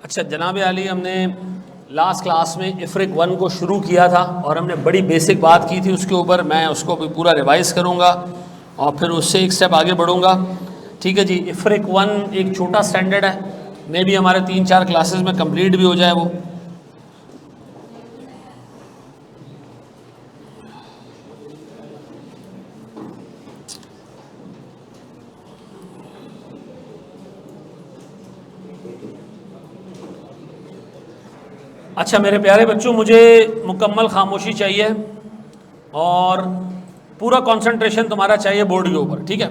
अच्छा जनाब आली, हमने लास्ट क्लास में इफ्रिक 1 को शुरू किया था और हमने बड़ी बेसिक बात की थी उसके ऊपर। मैं उसको भी पूरा रिवाइज़ करूँगा और फिर उससे एक स्टेप आगे बढ़ूँगा। ठीक है जी। इफ्रिक 1 एक छोटा स्टैंडर्ड है, मे भी हमारे 3-4 क्लासेस में कंप्लीट भी हो जाए वो। अच्छा मेरे प्यारे बच्चों, मुझे मुकम्मल खामोशी चाहिए और पूरा कंसंट्रेशन तुम्हारा चाहिए बोर्ड के ऊपर। ठीक है।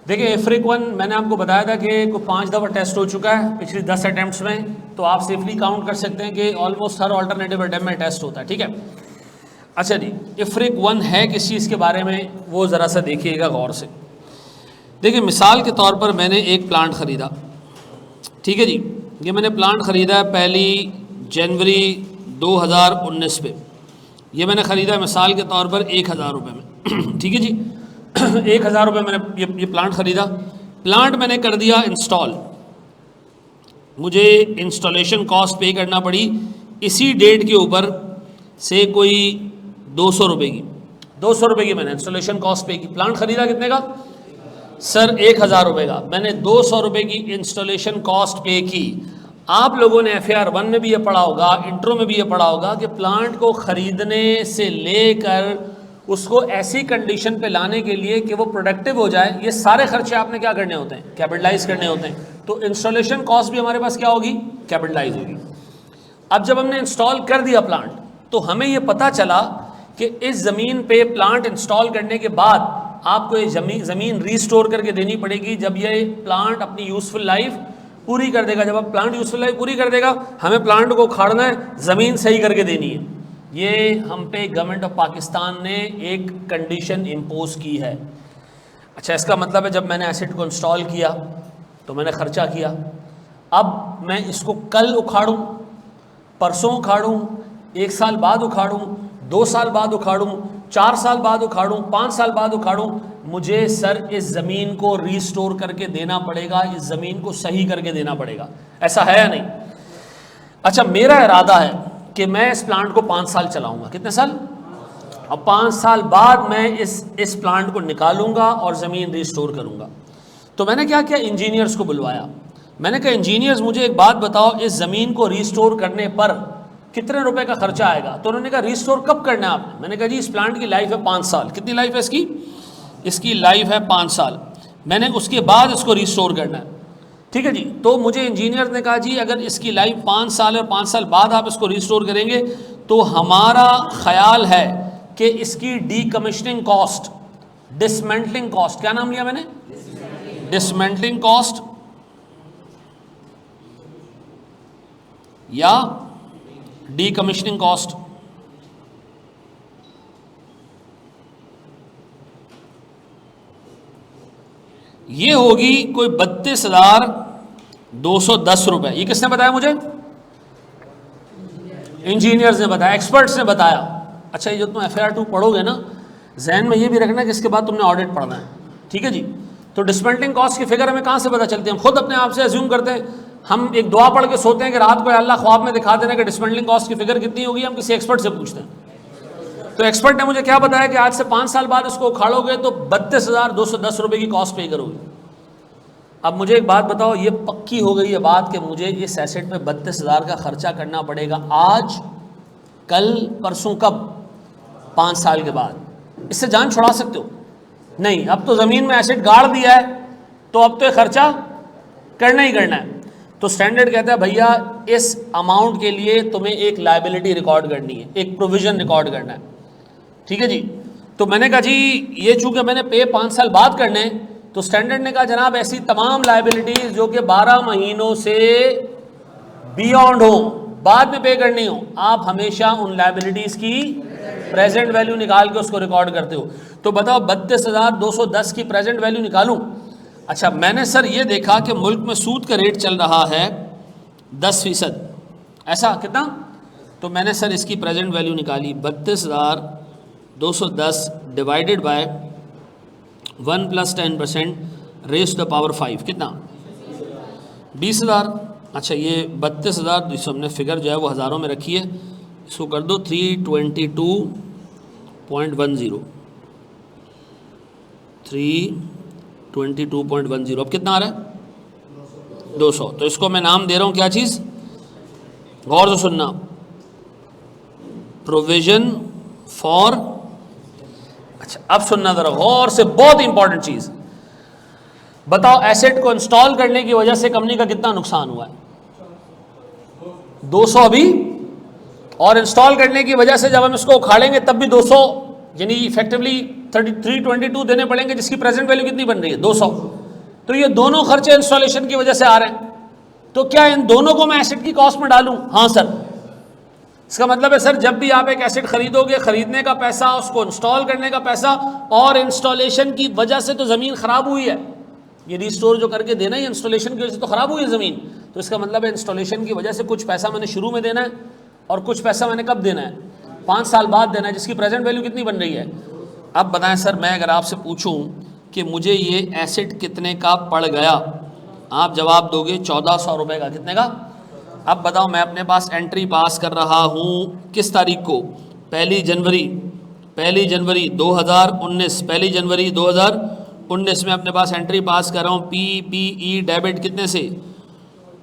देखिए इफ्रिक 1 मैंने आपको बताया था कि को 5 दफ़ा टेस्ट हो चुका है पिछली 10 अटैम्प्ट्स में, तो आप सेफली काउंट कर सकते हैं कि ऑलमोस्ट हर ऑल्टरनेटिव अटैम्प्ट में टेस्ट होता है। ठीक है। अच्छा जी, इफ्रिक 1 है किस चीज़ के बारे में वो ज़रा सा देखिएगा गौर से। देखिए मिसाल के तौर पर मैंने एक प्लांट ख़रीदा। ठीक है जी। ये मैंने प्लांट ख़रीदा 1 जनवरी 2019 पे। ये मैंने ख़रीदा मिसाल के तौर पर 1000 रुपये में। ठीक है जी। 1000 रुपये मैंने ये प्लांट ख़रीदा। प्लांट मैंने कर दिया इंस्टॉल। मुझे इंस्टॉलेशन कॉस्ट पे करना पड़ी इसी डेट के ऊपर से कोई 200 रुपये की। 200 रुपये की मैंने इंस्टॉलेशन कॉस्ट पे की। प्लांट ख़रीदा कितने का सर? 1000 रुपये का। मैंने 200 रुपये की इंस्टॉलेशन कॉस्ट पे की। आप लोगों ने FAR 1 में भी ये पढ़ा होगा, इंट्रो में भी ये पढ़ा होगा कि प्लांट को ख़रीदने से लेकर उसको ऐसी कंडीशन पे लाने के लिए कि वो प्रोडक्टिव हो जाए, ये सारे खर्चे आपने क्या करने होते हैं? कैपिटलाइज करने होते हैं। तो इंस्टॉलेशन कॉस्ट भी हमारे पास क्या होगी? कैपिटलाइज होगी। अब जब हमने इंस्टॉल कर दिया प्लांट, तो हमें ये पता चला कि इस ज़मीन पे प्लांट इंस्टॉल करने के बाद आपको ये ज़मीन रीस्टोर करके देनी पड़ेगी जब ये प्लांट अपनी यूज़फुल लाइफ पूरी कर देगा। जब आप प्लांट यूज़फुल लाइफ पूरी कर देगा, हमें प्लांट को उखाड़ना है, ज़मीन सही करके देनी है। ये हम पे गवर्नमेंट ऑफ पाकिस्तान ने एक कंडीशन इम्पोज की है। अच्छा, इसका मतलब है जब मैंने एसेट को इंस्टॉल किया तो मैंने ख़र्चा किया। अब मैं इसको कल उखाड़ूँ, परसों उखाड़ूँ, 1 साल बाद उखाड़ूँ, 2 साल बाद उखाड़ूँ, 4 साल बाद उखाड़ूँ, 5 साल बाद उखाड़ूँ, मुझे सर इस ज़मीन को रीस्टोर करके देना पड़ेगा, इस ज़मीन को सही करके देना पड़ेगा। ऐसा है या नहीं? अच्छा, मेरा इरादा है कि मैं इस प्लांट को 5 साल चलाऊँगा। कितने साल? अब 5 साल बाद मैं इस प्लांट को निकालूंगा और ज़मीन रिस्टोर करूंगा। तो मैंने क्या किया, इंजीनियर्स को बुलवाया। मैंने कहा इंजीनियर्स मुझे एक बात बताओ, इस ज़मीन को रिस्टोर करने पर कितने रुपए का खर्चा आएगा? तो उन्होंने कहा रिस्टोर कब करना है आपने? मैंने कहा जी इस प्लांट की लाइफ है 5 साल। कितनी लाइफ है इसकी? इसकी लाइफ है 5 साल। मैंने उसके बाद इसको रिस्टोर करना है। ठीक है जी। तो मुझे इंजीनियर ने कहा जी अगर इसकी लाइफ 5 साल है और 5 साल बाद आप इसको रिस्टोर करेंगे तो हमारा ख्याल है कि इसकी डीकमिशनिंग कॉस्ट, डिसमेंटलिंग कॉस्ट, क्या नाम लिया मैंने? डिसमेंटलिंग कॉस्ट या डीकमिशनिंग कॉस्ट, ये होगी कोई 32,210 रुपए। ये किसने बताया मुझे? इंजीनियर्स ने बताया, एक्सपर्ट्स ने बताया। अच्छा, ये जो तुम FAR 2 पढ़ोगे ना, जहन में ये भी रखना कि इसके बाद तुमने ऑडिट पढ़ना है। ठीक है जी। तो डिसमेंटलिंग कॉस्ट की फिगर हमें कहाँ से पता चलती है? हम खुद अपने आप से अज्यूम करते हैं। हम एक दुआ पढ़ के सोते हैं कि रात को अल्लाह ख्वाब में दिखा देना कि डिसमेंटलिंग कॉस्ट की फिगर कितनी होगी। हम किसी एक्सपर्ट से पूछते हैं। तो एक्सपर्ट ने मुझे क्या बताया कि आज से 5 साल बाद इसको उखाड़ोगे तो 32,210 रुपये की कॉस्ट पे करोगे। अब मुझे एक बात बताओ, ये पक्की हो गई है बात कि मुझे इस एसेट पे 32,000 का खर्चा करना पड़ेगा आज, कल, परसों, कब? 5 साल के बाद। इससे जान छुड़ा सकते हो? नहीं। अब तो ज़मीन में एसेट गाड़ दिया है तो अब तो ये खर्चा करना ही करना है। तो स्टैंडर्ड कहता है भैया इस अमाउंट के लिए तुम्हें एक लायबिलिटी रिकॉर्ड करनी है, एक प्रोविज़न रिकॉर्ड करना है। ठीक है जी। तो मैंने कहा जी ये चूँकि मैंने पे 5 साल बाद करने, तो स्टैंडर्ड ने कहा जनाब ऐसी तमाम लायबिलिटीज़ जो कि 12 महीनों से बियॉन्ड हो, बाद में पे करनी हो, आप हमेशा उन लायबिलिटीज़ की प्रेजेंट वैल्यू निकाल के उसको रिकॉर्ड करते हो। तो बताओ 32,210 की प्रेजेंट वैल्यू निकालूं? अच्छा, मैंने सर ये देखा कि मुल्क में सूद का रेट चल रहा है 10%। ऐसा कितना? तो मैंने सर इसकी प्रेजेंट वैल्यू निकाली, 32,210 divided by 1 + 10% raise to the power 5, कितना? 20,000। अच्छा ये 32,000 हमने फिगर जो है वो हज़ारों में रखी है, इसको कर दो 322.10, 322.10। अब कितना आ रहा है? 200। तो इसको मैं नाम दे रहा हूँ क्या चीज़, गौर से सुनना, प्रोविजन फॉर। अच्छा अब सुनना ज़रा गौर से, बहुत इंपॉर्टेंट चीज़। बताओ एसेट को इंस्टॉल करने की वजह से कंपनी का कितना नुकसान हुआ है? 200 अभी, और इंस्टॉल करने की वजह से जब हम इसको उखाड़ेंगे तब भी 200, यानी इफेक्टिवली 322 देने पड़ेंगे, जिसकी प्रेजेंट वैल्यू कितनी बन रही है? 200। तो ये दोनों खर्चे इंस्टॉलेशन की वजह से आ रहे हैं, तो क्या इन दोनों को मैं एसेट की कॉस्ट में डालूं? हाँ सर। इसका मतलब है सर जब भी आप एक एसेट खरीदोगे, खरीदने का पैसा, उसको इंस्टॉल करने का पैसा, और इंस्टॉलेशन की वजह से तो ज़मीन ख़राब हुई है, ये रिस्टोर जो करके देना है इंस्टॉलेशन की वजह से तो ख़राब हुई है ज़मीन, तो इसका मतलब है इंस्टॉलेशन की वजह से कुछ पैसा मैंने शुरू में देना है और कुछ पैसा मैंने कब देना है? 5 साल बाद देना है, जिसकी प्रेजेंट वैल्यू कितनी बन रही है? अब बताएं सर, मैं अगर आपसे पूछूं कि मुझे ये एसेट कितने का पड़ गया, आप जवाब दोगे 1400 रुपये का। कितने का? अब बताओ, मैं अपने पास एंट्री पास कर रहा हूँ किस तारीख को? 1 जनवरी 2019, 1 जनवरी 2019 में अपने पास एंट्री पास कर रहा हूँ। PPE डेबिट कितने से?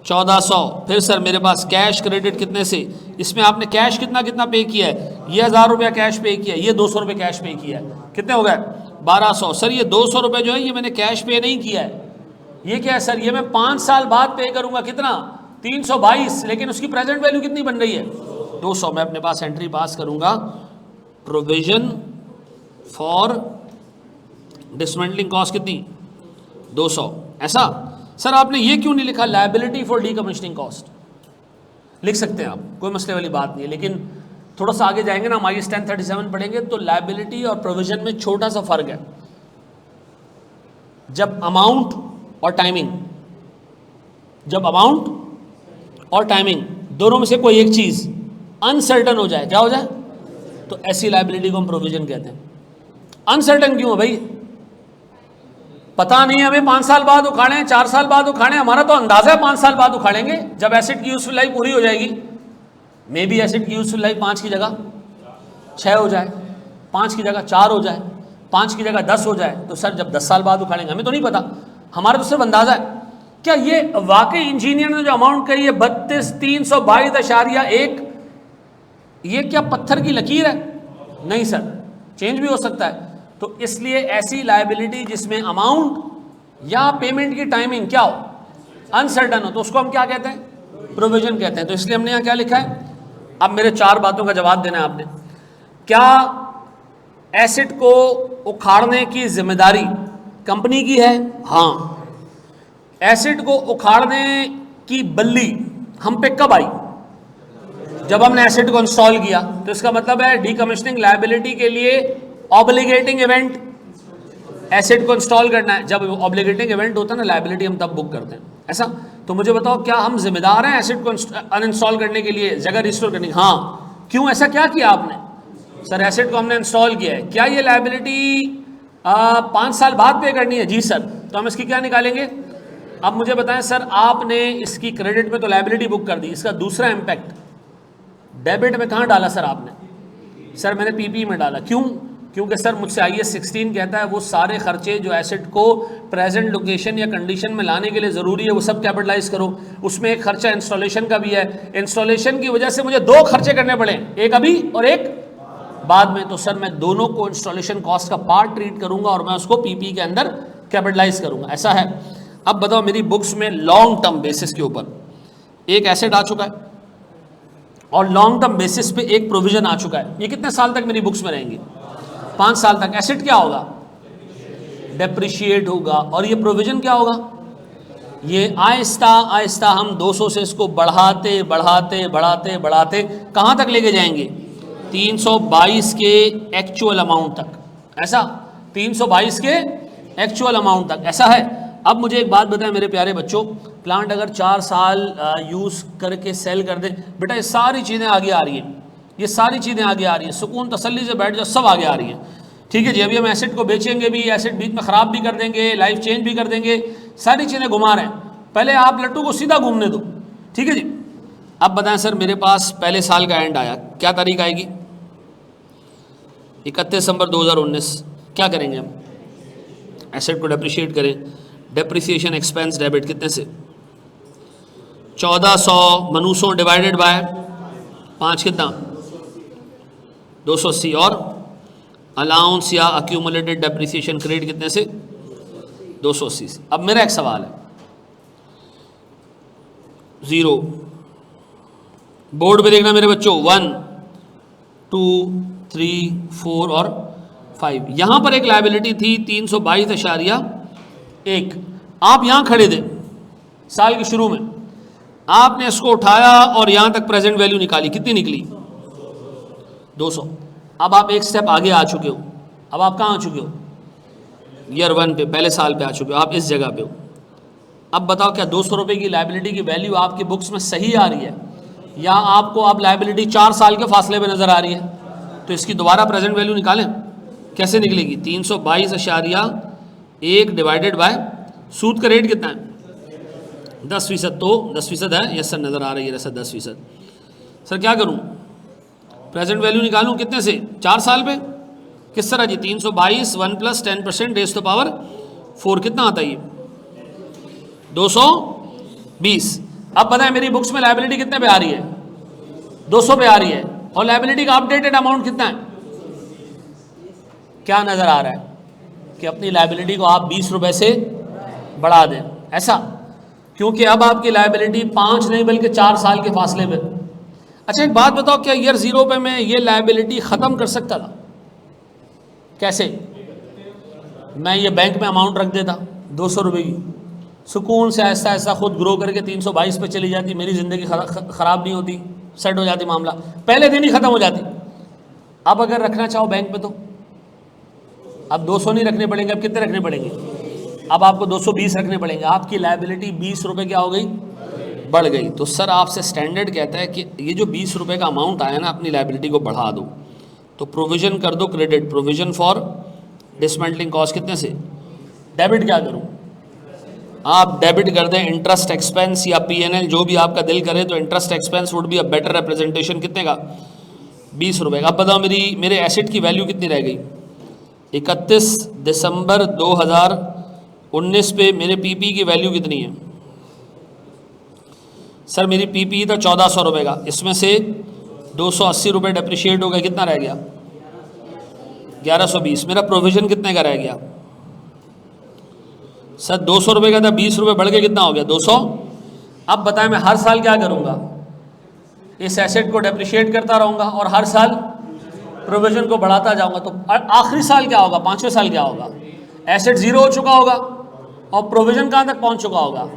1400। फिर सर मेरे पास कैश क्रेडिट कितने से? इसमें आपने कैश कितना कितना पे किया है? ये 1000 रुपया कैश पे किया है, ये 200 रुपये कैश पे किया है, कितने हो गए? 1200। सर ये 200 रुपये जो है ये मैंने कैश पे नहीं किया है, ये क्या है सर? ये मैं 5 साल बाद पे करूँगा। कितना? 322, लेकिन उसकी प्रेजेंट वैल्यू कितनी बन रही है? 200। मैं अपने पास एंट्री पास करूँगा, प्रोविजन फॉर डिसमेंटलिंग कॉस्ट कितनी? 200। ऐसा सर आपने ये क्यों नहीं लिखा लायबिलिटी फॉर डीकमीशनिंग कॉस्ट? लिख सकते हैं आप, कोई मसले वाली बात नहीं है, लेकिन थोड़ा सा आगे जाएंगे ना, हम IAS 1037 पढ़ेंगे तो लायबिलिटी और प्रोविजन में छोटा सा फर्क है। जब अमाउंट और टाइमिंग, दोनों में से कोई एक चीज अनसर्टन हो जाए, क्या हो जाए? तो ऐसी लायबिलिटी को हम प्रोविजन कहते हैं। अनसर्टन क्यों है भाई? पता नहीं हमें 5 साल बाद उखाड़ें, 4 साल बाद उखाड़ें, हमारा तो अंदाजा है 5 साल बाद उखाड़ेंगे, जब एसेट की यूजफुल लाइफ पूरी हो जाएगी। मे बी एसेट की यूजफुल लाइफ 5 की जगह 6 हो जाए, 5 की जगह 4 हो जाए, 5 की जगह 10 हो जाए, तो सर जब 10 साल बाद उखाड़ेंगे, हमें तो नहीं पता, हमारा तो सिर्फ अंदाजा है। क्या ये वाकई इंजीनियर ने जो अमाउंट कही है 32,322.1, ये क्या पत्थर की लकीर है? नहीं सर, चेंज भी हो सकता है। तो इसलिए ऐसी लायबिलिटी जिसमें अमाउंट या पेमेंट की टाइमिंग क्या हो? अनसर्टन हो, तो उसको हम क्या कहते हैं? प्रोविजन कहते हैं। तो इसलिए हमने यहाँ क्या लिखा है? अब मेरे 4 बातों का जवाब देना है आपने। क्या एसेट को उखाड़ने की जिम्मेदारी कंपनी की है? हाँ। एसेट को उखाड़ने की बल्ली हम पे कब आई? जब हमने एसेट को इंस्टॉल किया। तो इसका मतलब है डीकमीशनिंग लायबिलिटी के लिए ऑब्लिगेटिंग इवेंट एसेट को इंस्टॉल करना है। जब ऑब्लिगेटिंग इवेंट होता है ना, लायबिलिटी हम तब बुक करते हैं। ऐसा? तो मुझे बताओ, क्या हम जिम्मेदार हैं एसेट को अनइंस्टॉल करने के लिए, जगह रिस्टोर करने की? हाँ। क्यों, ऐसा क्या किया आपने? सर एसेट को हमने इंस्टॉल किया है, क्या ये लायबिलिटी 5 साल बाद पे करनी है? जी सर। तो हम इसकी क्या निकालेंगे? अब मुझे बताएं सर, आपने इसकी क्रेडिट में तो लायबिलिटी बुक कर दी, इसका दूसरा इम्पैक्ट डेबिट में कहाँ डाला सर आपने? सर मैंने पीपी में डाला। क्यों? क्योंकि सर मुझसे IAS 16 कहता है वो सारे खर्चे जो एसेट को प्रेजेंट लोकेशन या कंडीशन में लाने के लिए ज़रूरी है वो सब कैपिटलाइज करो। उसमें एक खर्चा इंस्टॉलेशन का भी है, इंस्टॉलेशन की वजह से मुझे 2 खर्चे करने पड़े, एक अभी और एक बाद में। तो सर मैं दोनों को इंस्टॉलेशन कॉस्ट का पार्ट ट्रीट करूंगा और मैं उसको पीपी के अंदर कैपिटलाइज करूंगा। ऐसा है। अब बताओ, मेरी बुक्स में लॉन्ग टर्म बेसिस के ऊपर एक एसेट आ चुका है और लॉन्ग टर्म बेसिस पे एक प्रोविजन आ चुका है। ये कितने साल तक मेरी बुक्स में रहेंगी? 5 साल तक। एसेट क्या होगा? डेप्रिशिएट होगा। और ये प्रोविजन क्या होगा? ये आहिस्ता आहिस्ता हम 200 से इसको बढ़ाते बढ़ाते बढ़ाते बढ़ाते कहाँ तक लेके जाएंगे? 322 के एक्चुअल अमाउंट तक। ऐसा? 322 के एक्चुअल अमाउंट तक। ऐसा है। अब मुझे एक बात बताएं मेरे प्यारे बच्चों, प्लांट अगर 4 साल यूज़ करके सेल कर दे, बेटा ये सारी चीज़ें आगे आ रही हैं, ये सारी चीज़ें आगे आ रही हैं, सुकून तसल्ली से बैठ जाओ, सब आगे आ रही हैं। ठीक है जी। अभी हम एसेट को बेचेंगे भी, एसेट बीच में ख़राब भी कर देंगे, लाइफ चेंज भी कर देंगे, सारी चीज़ें घुमा रहे हैं। पहले आप लट्टू को सीधा घूमने दो, ठीक है जी। अब बताएं सर, मेरे पास पहले साल का एंड आया, क्या तारीख आएगी? 31 दिसंबर 2019। क्या करेंगे हम? एसेट को डेप्रिशिएट करें। डेप्रिसिएशन एक्सपेंस डेबिट कितने से? 1400 मनुसो डिवाइडेड बाय 5 कितना? 280। और अलाउंस या अक्यूमुलेटेड डेप्रिसिएशन क्रेडिट कितने से? 280 से। अब मेरा एक सवाल है, 0 बोर्ड पे देखना मेरे बच्चों, 1 2 3 4 और 5। यहां पर एक लायबिलिटी थी 322.1। आप यहां खड़े थे साल के शुरू में, आपने इसको उठाया और यहां तक प्रेजेंट वैल्यू निकाली, कितनी निकली? 200। अब आप एक स्टेप आगे आ चुके हो। अब आप कहां आ चुके हो? ईयर 1 पे, पहले साल पे आ चुके हो, आप इस जगह पे हो। अब बताओ, क्या 200 रुपए की लायबिलिटी की वैल्यू आपकी बुक्स में सही आ रही है, या आपको अब लायबिलिटी 4 साल के फासले में नजर आ रही है? तो इसकी दोबारा प्रेजेंट वैल्यू निकालें, कैसे निकलेगी? 322.1 डिवाइडेड बाय, सूद का रेट कितना है? 10%। तो 10% है, यस सर नजर आ रही है सर 10%। सर क्या करूं? प्रेजेंट वैल्यू निकालूं कितने से? 4 साल पे। किस तरह जी? 322 1 + 10% रेज़ टू पावर 4 कितना आता है ये? 220। अब बताएं मेरी बुक्स में लायबिलिटी कितने पे आ रही है? 200 पे आ रही है, और लायबिलिटी का अपडेटेड अमाउंट कितना है? क्या नजर आ रहा है कि अपनी लायबिलिटी को आप 20 रुपए से बढ़ा दें, ऐसा? क्योंकि अब आपकी लायबिलिटी 5 नहीं बल्कि 4 साल के फासले पे। अच्छा एक बात बताओ, क्या ईयर 0 पे मैं ये लायबिलिटी ख़त्म कर सकता था? कैसे? मैं ये बैंक में अमाउंट रख देता 200 रुपये की, सुकून से ऐसा ऐसा खुद ग्रो करके 322 पे चली जाती, मेरी ज़िंदगी ख़राब नहीं होती, सेट हो जाती, मामला पहले दिन ही ख़त्म हो जाती। अब अगर रखना चाहो बैंक में तो अब 200 नहीं रखने पड़ेंगे, अब कितने रखने पड़ेंगे? अब आपको 220 रखने पड़ेंगे। आपकी लायबिलिटी 20 रुपये क्या हो गई? बढ़ गई। तो सर आपसे स्टैंडर्ड कहता है कि ये जो 20 रुपये का अमाउंट आया ना, अपनी लायबिलिटी को बढ़ा दो, तो प्रोविज़न कर दो credit, provision for dismantling cost कितने से? डेबिट क्या करूँ? आप डेबिट कर दें इंटरेस्ट एक्सपेंस या PNL, जो भी आपका दिल करे। तो interest expense would be a better representation, कितने का? 20 रुपये का। अब बताओ मेरे एसेट की वैल्यू कितनी रह गई? 31 दिसंबर 2019 पे मेरे PP की वैल्यू कितनी है? सर मेरी PP था 1400 रुपये का, इसमें से 280 रुपये डेप्रिशिएट हो गया, कितना रह गया? 1120। मेरा प्रोविज़न कितने का रह गया? सर 200 रुपये का था, 20 रुपये बढ़ के कितना हो गया? 200। अब बताएं मैं हर साल क्या करूंगा? इस एसेट को डेप्रिशिएट करता रहूंगा और हर साल प्रोविजन को बढ़ाता जाऊंगा। तो आखिरी साल क्या होगा? 5वें साल क्या होगा? एसेट 0 हो चुका होगा और प्रोविजन कहां तक पहुंच चुका होगा?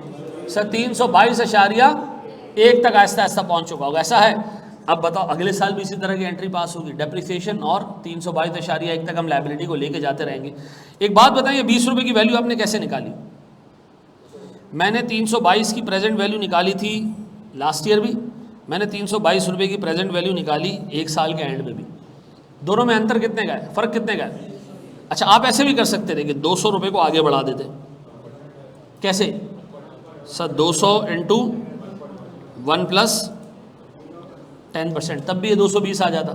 सर 322.1 तक आहिस्ता आहिस्ता पहुंच चुका होगा, ऐसा है। अब बताओ अगले साल भी इसी तरह की एंट्री पास होगी, डेप्रिसिएशन और 322.1 तक हम लायबिलिटी को लेके जाते रहेंगे। एक बात बताइए, 20 रुपये की वैल्यू आपने कैसे निकाली? मैंने 322 की प्रेजेंट वैल्यू निकाली थी लास्ट ईयर भी, मैंने 322 रुपये की प्रेजेंट वैल्यू निकाली एक साल के एंड में भी। दोनों में अंतर कितने का है? फ़र्क कितने का है? अच्छा आप ऐसे भी कर सकते थे कि 200 रुपये को आगे बढ़ा देते। कैसे? सर 200 इंटू 1 + 10%, तब भी ये 220 आ जाता।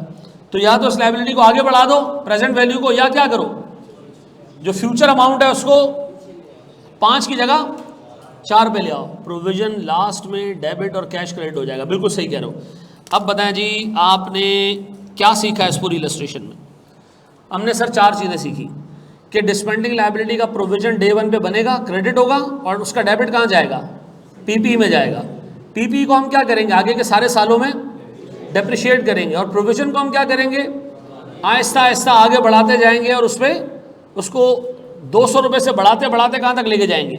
तो या तो इस लायबिलिटी को आगे बढ़ा दो प्रेजेंट वैल्यू को, या क्या करो, जो फ्यूचर अमाउंट है उसको 5 की जगह 4 पे ले आओ। प्रोविजन लास्ट में डेबिट और कैश क्रेडिट हो जाएगा। बिल्कुल सही कह रहे हो। अब बताएं जी, आपने क्या सीखा इस पूरी इलस्ट्रेशन में? हमने सर 4 चीज़ें सीखी कि डिस्पेंडिंग लायबिलिटी का प्रोविजन डे 1 पे बनेगा, क्रेडिट होगा, और उसका डेबिट कहाँ जाएगा? PP में जाएगा। PP को हम क्या करेंगे? आगे के सारे सालों में डेप्रिशिएट करेंगे, और प्रोविजन को हम क्या करेंगे? आहिस्ता आहिस्ता आगे बढ़ाते जाएंगे, और उसको 200 रुपये से बढ़ाते बढ़ाते कहाँ तक लेके जाएंगे?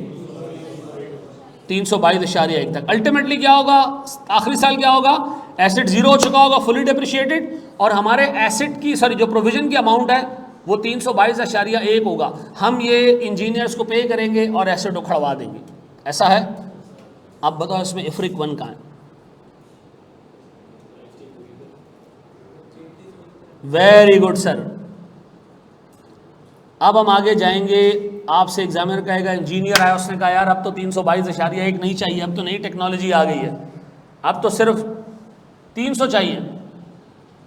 322.1 तक। अल्टीमेटली क्या होगा? आखिरी साल क्या होगा? एसेट 0 हो चुका होगा, फुली डेप्रिशिएटेड, और हमारे एसेट की जो प्रोविजन की अमाउंट है वो 322.1 होगा। हम ये इंजीनियर्स को पे करेंगे और एसेट को खड़वा देंगे, ऐसा है। अब बताओ इसमें इफ्रिक 1 कहाँ है? Very good sir. अब हम आगे जाएंगे। आपसे एग्जामिनर कहेगा, इंजीनियर आया, उसने कहा यार अब तो 322.1 नहीं चाहिए, अब तो नई टेक्नोलॉजी आ गई है, अब तो सिर्फ 300 चाहिए,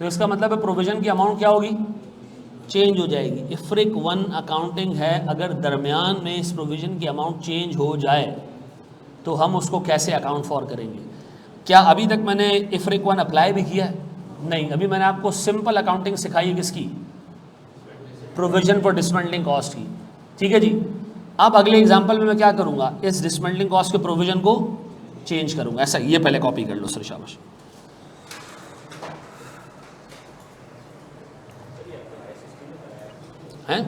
तो इसका मतलब है प्रोविजन की अमाउंट क्या होगी, चेंज हो जाएगी। इफ्रिक 1 अकाउंटिंग है, अगर दरमियान में इस प्रोविजन की अमाउंट चेंज हो जाए तो हम उसको कैसे अकाउंट फॉर करेंगे। क्या अभी तक मैंने इफ्रिक 1 अप्लाई भी किया है? नहीं, अभी मैंने आपको सिंपल अकाउंटिंग सिखाई है, किसकी, प्रोविजन फॉर डिसमेंटलिंग कॉस्ट की। ठीक है जी। अब अगले एग्जाम्पल में मैं क्या करूंगा, इस डिसमेंटलिंग कॉस्ट के प्रोविजन को चेंज करूंगा। ऐसा, ये पहले कॉपी कर लो सर, शाबाश। हैं,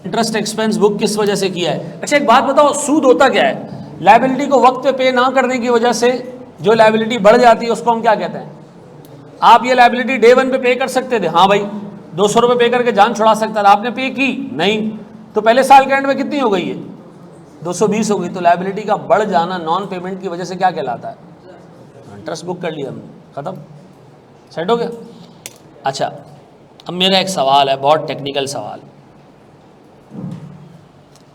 इंटरेस्ट एक्सपेंस बुक किस वजह से किया है? अच्छा एक बात बताओ, सूद होता क्या है? लायबिलिटी को वक्त पे पे ना करने की वजह से जो लायबिलिटी बढ़ जाती है उसको हम क्या कहते हैं? आप ये लायबिलिटी डे 1 पे पे कर सकते थे, हाँ भाई 200 रुपये पे करके जान छुड़ा सकता था, आपने पे की नहीं, तो पहले साल के एंड में कितनी हो गई है, 220 हो गई। तो लायबिलिटी का बढ़ जाना नॉन पेमेंट की वजह से क्या कहलाता है? इंटरेस्ट बुक कर लिया हमने, खत्म, सेट हो गया। अच्छा अब मेरा एक सवाल है, बहुत टेक्निकल सवाल,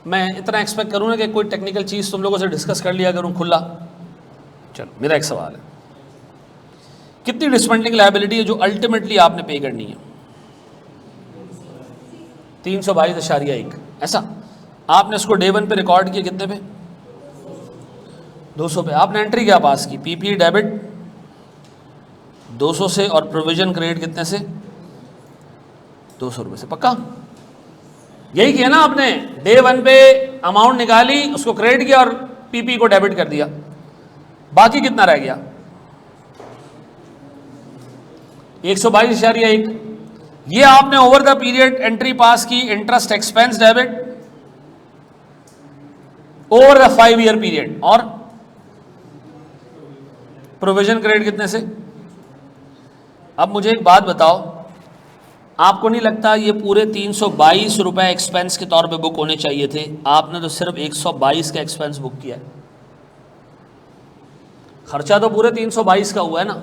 मैं इतना एक्सपेक्ट करूँ ना कि कोई टेक्निकल चीज़ तुम लोगों से डिस्कस कर लिया करूँ खुला। चलो मेरा एक सवाल है, कितनी डिसमेंटलिंग लायबिलिटी है जो अल्टीमेटली आपने पे करनी है? 322.1। ऐसा आपने इसको डे 1 पे रिकॉर्ड किया कितने पे? 200 पे। आपने एंट्री क्या पास की? पीपी डेबिट 200 से और प्रोविजन क्रेडिट कितने से? 200 रुपये से। पक्का यही किया ना आपने? डे 1 पे अमाउंट निकाली, उसको क्रेडिट किया और पीपी को डेबिट कर दिया, बाकी कितना रह गया? 122.1। ये आपने over the period entry pass की, interest expense debit over the 5 year period, और प्रोविजन क्रेडिट कितने से? अब मुझे एक बात बताओ, आपको नहीं लगता ये पूरे 322 रुपए एक्सपेंस के तौर पे बुक होने चाहिए थे? आपने तो सिर्फ 122 का एक्सपेंस बुक किया है। खर्चा तो पूरे 322 का हुआ है ना?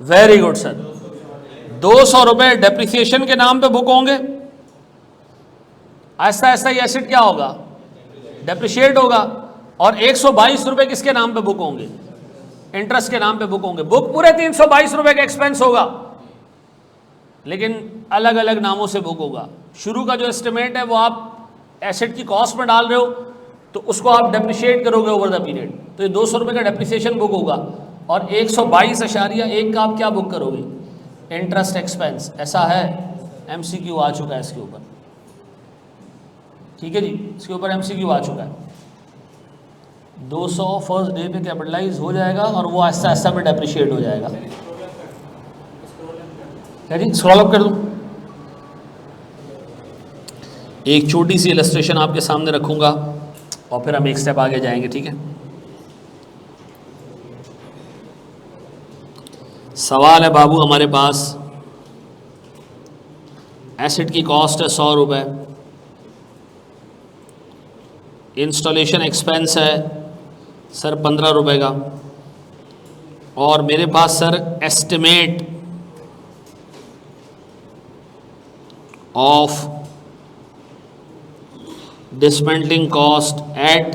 Very good sir. 200 रुपए डेप्रिसिएशन के नाम पे बुक होंगे, ऐसा ऐसा ही एसेट क्या होगा, डेप्रिशिएट होगा, और 122 रुपए किसके नाम पे बुक होंगे? इंटरेस्ट के नाम पे बुक होंगे। बुक पूरे 322 रुपए का एक्सपेंस होगा, लेकिन अलग अलग नामों से बुक होगा। शुरू का जो एस्टिमेट है वो आप एसेट की कॉस्ट में डाल रहे हो, तो उसको आप डेप्रिशिएट करोगे ओवर द पीरियड, तो ये 200 रुपये का डेप्रिसिएशन बुक होगा, और 122.1 का आप क्या बुक करोगे? Interest expense. ऐसा है, एमसीक्यू आ चुका है इसके ऊपर। ठीक है जी, इसके ऊपर एमसीक्यू आ चुका है। 200 फर्स्ट डे पे कैपिटलाइज हो जाएगा और वो ऐसा ऐसा पे डेप्रिशिएट हो जाएगा। क्या जी, स्क्रॉल अप कर दूं? एक छोटी सी इलस्ट्रेशन आपके सामने रखूंगा और फिर हम एक स्टेप आगे जाएंगे। ठीक है, सवाल है बाबू हमारे पास, एसेट की कॉस्ट है 100 रुपये, इंस्टॉलेशन एक्सपेंस है सर 15 रुपये का, और मेरे पास sir estimate of dismantling cost at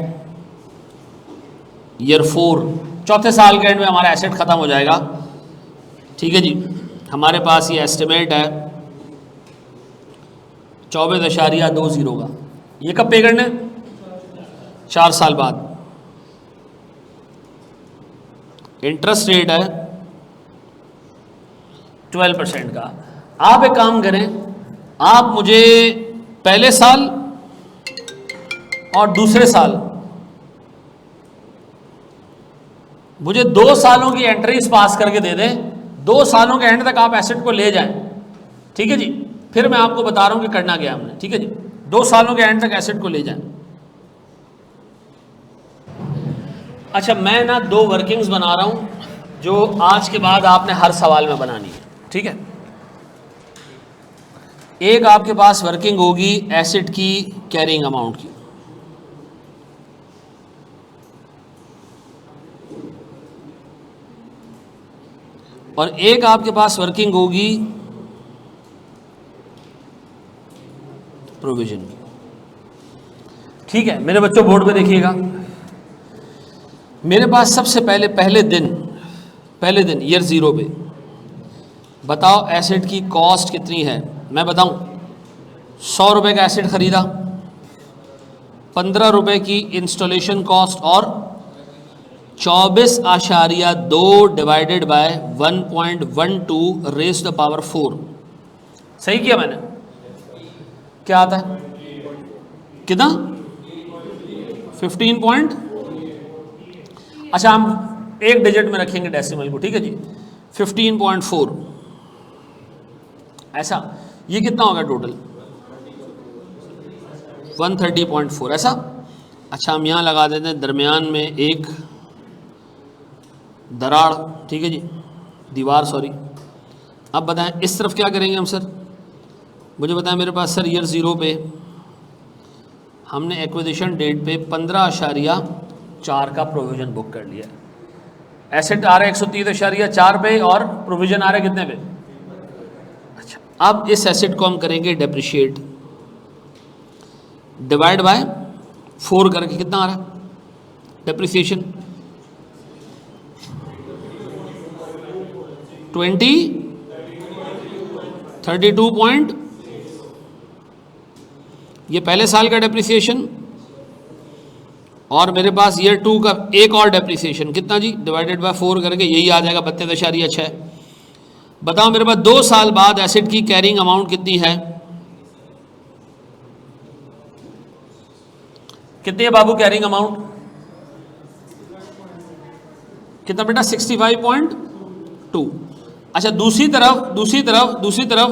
year 4, चौथे साल के एंड में हमारा एसेट खत्म हो जाएगा। ठीक है जी, हमारे पास ये एस्टिमेट है 24.20 का। ये कब पे करने? 4 साल बाद। इंटरेस्ट रेट है 12% का। आप एक काम करें, आप मुझे पहले साल और दूसरे साल, मुझे 2 सालों की एंट्रीज पास करके दे दें, 2 सालों के एंड तक आप एसेट को ले जाएं। ठीक है जी, फिर मैं आपको बता रहा हूं कि करना क्या हमने। ठीक है जी, 2 सालों के एंड तक एसेट को ले जाएं। अच्छा, मैं ना 2 वर्किंग्स बना रहा हूं जो आज के बाद आपने हर सवाल में बनानी है। ठीक है, एक आपके पास वर्किंग होगी एसेट की कैरिंग अमाउंट की, और एक आपके पास वर्किंग होगी प्रोविजन की। ठीक है मेरे बच्चों, बोर्ड पे देखिएगा, मेरे पास सबसे पहले दिन ईयर 0 पे बताओ एसेट की कॉस्ट कितनी है। मैं बताऊं, 100 रुपये का एसेट खरीदा, 15 रुपये की इंस्टॉलेशन कॉस्ट और 24.2 divided by 1.12 raise the power 4। सही किया मैंने? क्या आता है? कितना? 15 पॉइंट। अच्छा, हम एक डिजिट में रखेंगे डेसिमल को, ठीक है जी। 15.4 ऐसा, ये कितना होगा टोटल? 130.4 ऐसा। अच्छा, हम यहाँ लगा देते हैं दरमियान में एक दरार, ठीक है जी, दीवार, सॉरी। अब बताएं इस तरफ क्या करेंगे हम सर? मुझे बताएं, मेरे पास सर ईयर 0 पे हमने एक्विजिशन डेट पे 15.4 का प्रोविज़न बुक कर लिया है। एसेट आ रहा है 130.4 पे और प्रोविज़न आ रहा है कितने पे? अच्छा, अब इस एसेट को हम करेंगे डेप्रिशिएट, डिवाइड बाय 4 करके कितना आ रहा है डेप्रिसिएशन? 32 पॉइंट, ये पहले साल का डेप्रिसिएशन, और मेरे पास ईयर 2 का एक और डेप्रिसिएशन कितना जी, डिवाइडेड बाय 4 करके यही आ जाएगा 32.6। बताओ मेरे पास 2 साल बाद एसेट की कैरिंग अमाउंट कितनी है? कितनी है बाबू कैरिंग अमाउंट? कितना बेटा? 65.2। अच्छा, दूसरी तरफ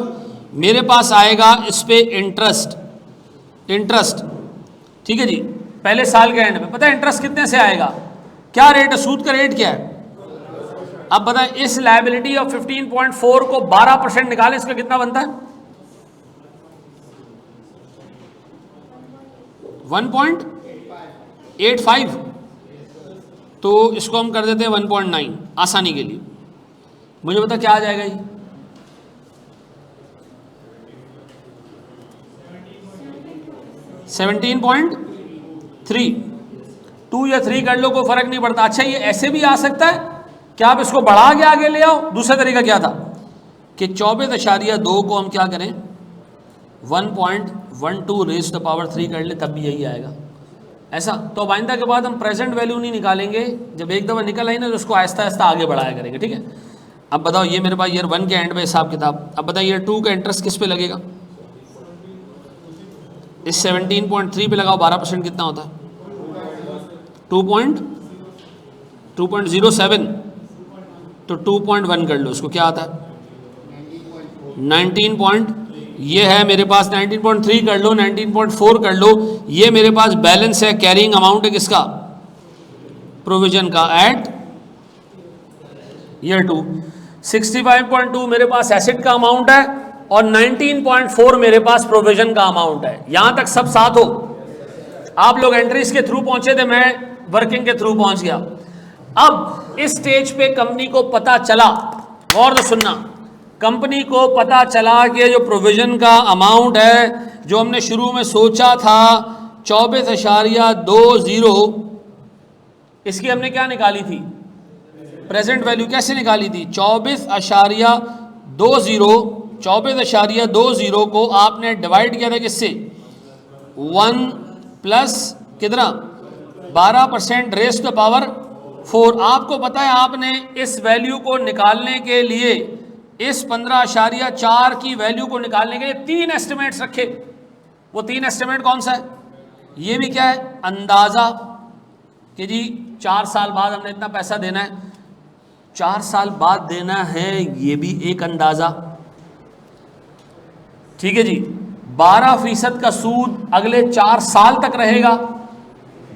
मेरे पास आएगा इस पे इंटरेस्ट, ठीक है जी, पहले साल के एंड में। पता है इंटरेस्ट कितने से आएगा? क्या रेट है? सूद का रेट क्या है? अब बताएं, इस लायबिलिटी ऑफ 15.4 को 12% निकालें, इसका कितना बनता है? 1.85। तो इसको हम कर देते हैं 1.9 आसानी के लिए। मुझे बता क्या आ जाएगा ये? 17.3। 2 या 3 कर लो, कोई फर्क नहीं पड़ता। अच्छा, ये ऐसे भी आ सकता है कि आप इसको बढ़ा के आगे ले आओ। दूसरा तरीका क्या था कि 24.2 को हम क्या करें, 1.12 रेज़ द पावर 3 कर ले, तब भी यही आएगा। ऐसा तो अब आइंदा के बाद हम प्रेजेंट वैल्यू नहीं निकालेंगे, जब एक दफ़ा निकल आई ना तो उसको आहिस्ता आहिस्ता आगे बढ़ाया करेंगे, ठीक है। अब बताओ, ये मेरे पास ईयर 1 के एंड में हिसाब किताब। अब बताइए ईयर 2 का इंटरेस्ट किस पे लगेगा? इस 17.3 पे लगाओ, 12% कितना होता है? 2.07। तो 2.1 कर लो, उसको क्या आता है? 19 ये है मेरे पास 19.3 कर लो, 19.4 कर लो। ये मेरे पास बैलेंस है, कैरिंग अमाउंट है किसका? प्रोविजन का एट ईयर 2। 65.2 मेरे पास एसेट का अमाउंट है और 19.4 मेरे पास प्रोविजन का अमाउंट है। यहां तक सब साथ हो। आप लोग एंट्रीज के थ्रू पहुंचे थे, मैं वर्किंग के थ्रू पहुंच गया। अब इस स्टेज पे कंपनी को पता चला, गौर से सुनना, कंपनी को पता चला कि जो प्रोविजन का अमाउंट है, जो हमने शुरू में सोचा था 24.20, इसकी हमने क्या निकाली थी? Present value. कैसे निकाली थी? 24.20 को आपने डिवाइड किया था किससे? 1 प्लस कितना? 12% रेज़ टू पावर 4। आपको पता है, आपने इस वैल्यू को निकालने के लिए, इस 15.4 की वैल्यू को निकालने के लिए 3 एस्टिमेट्स रखे। वो 3 एस्टिमेट कौन सा है? ये भी क्या है? अंदाज़ा कि जी 4 साल बाद हमने इतना पैसा देना है, 4 साल बाद देना है, ये भी एक अंदाज़ा, ठीक है जी। 12% का सूद अगले 4 साल तक रहेगा,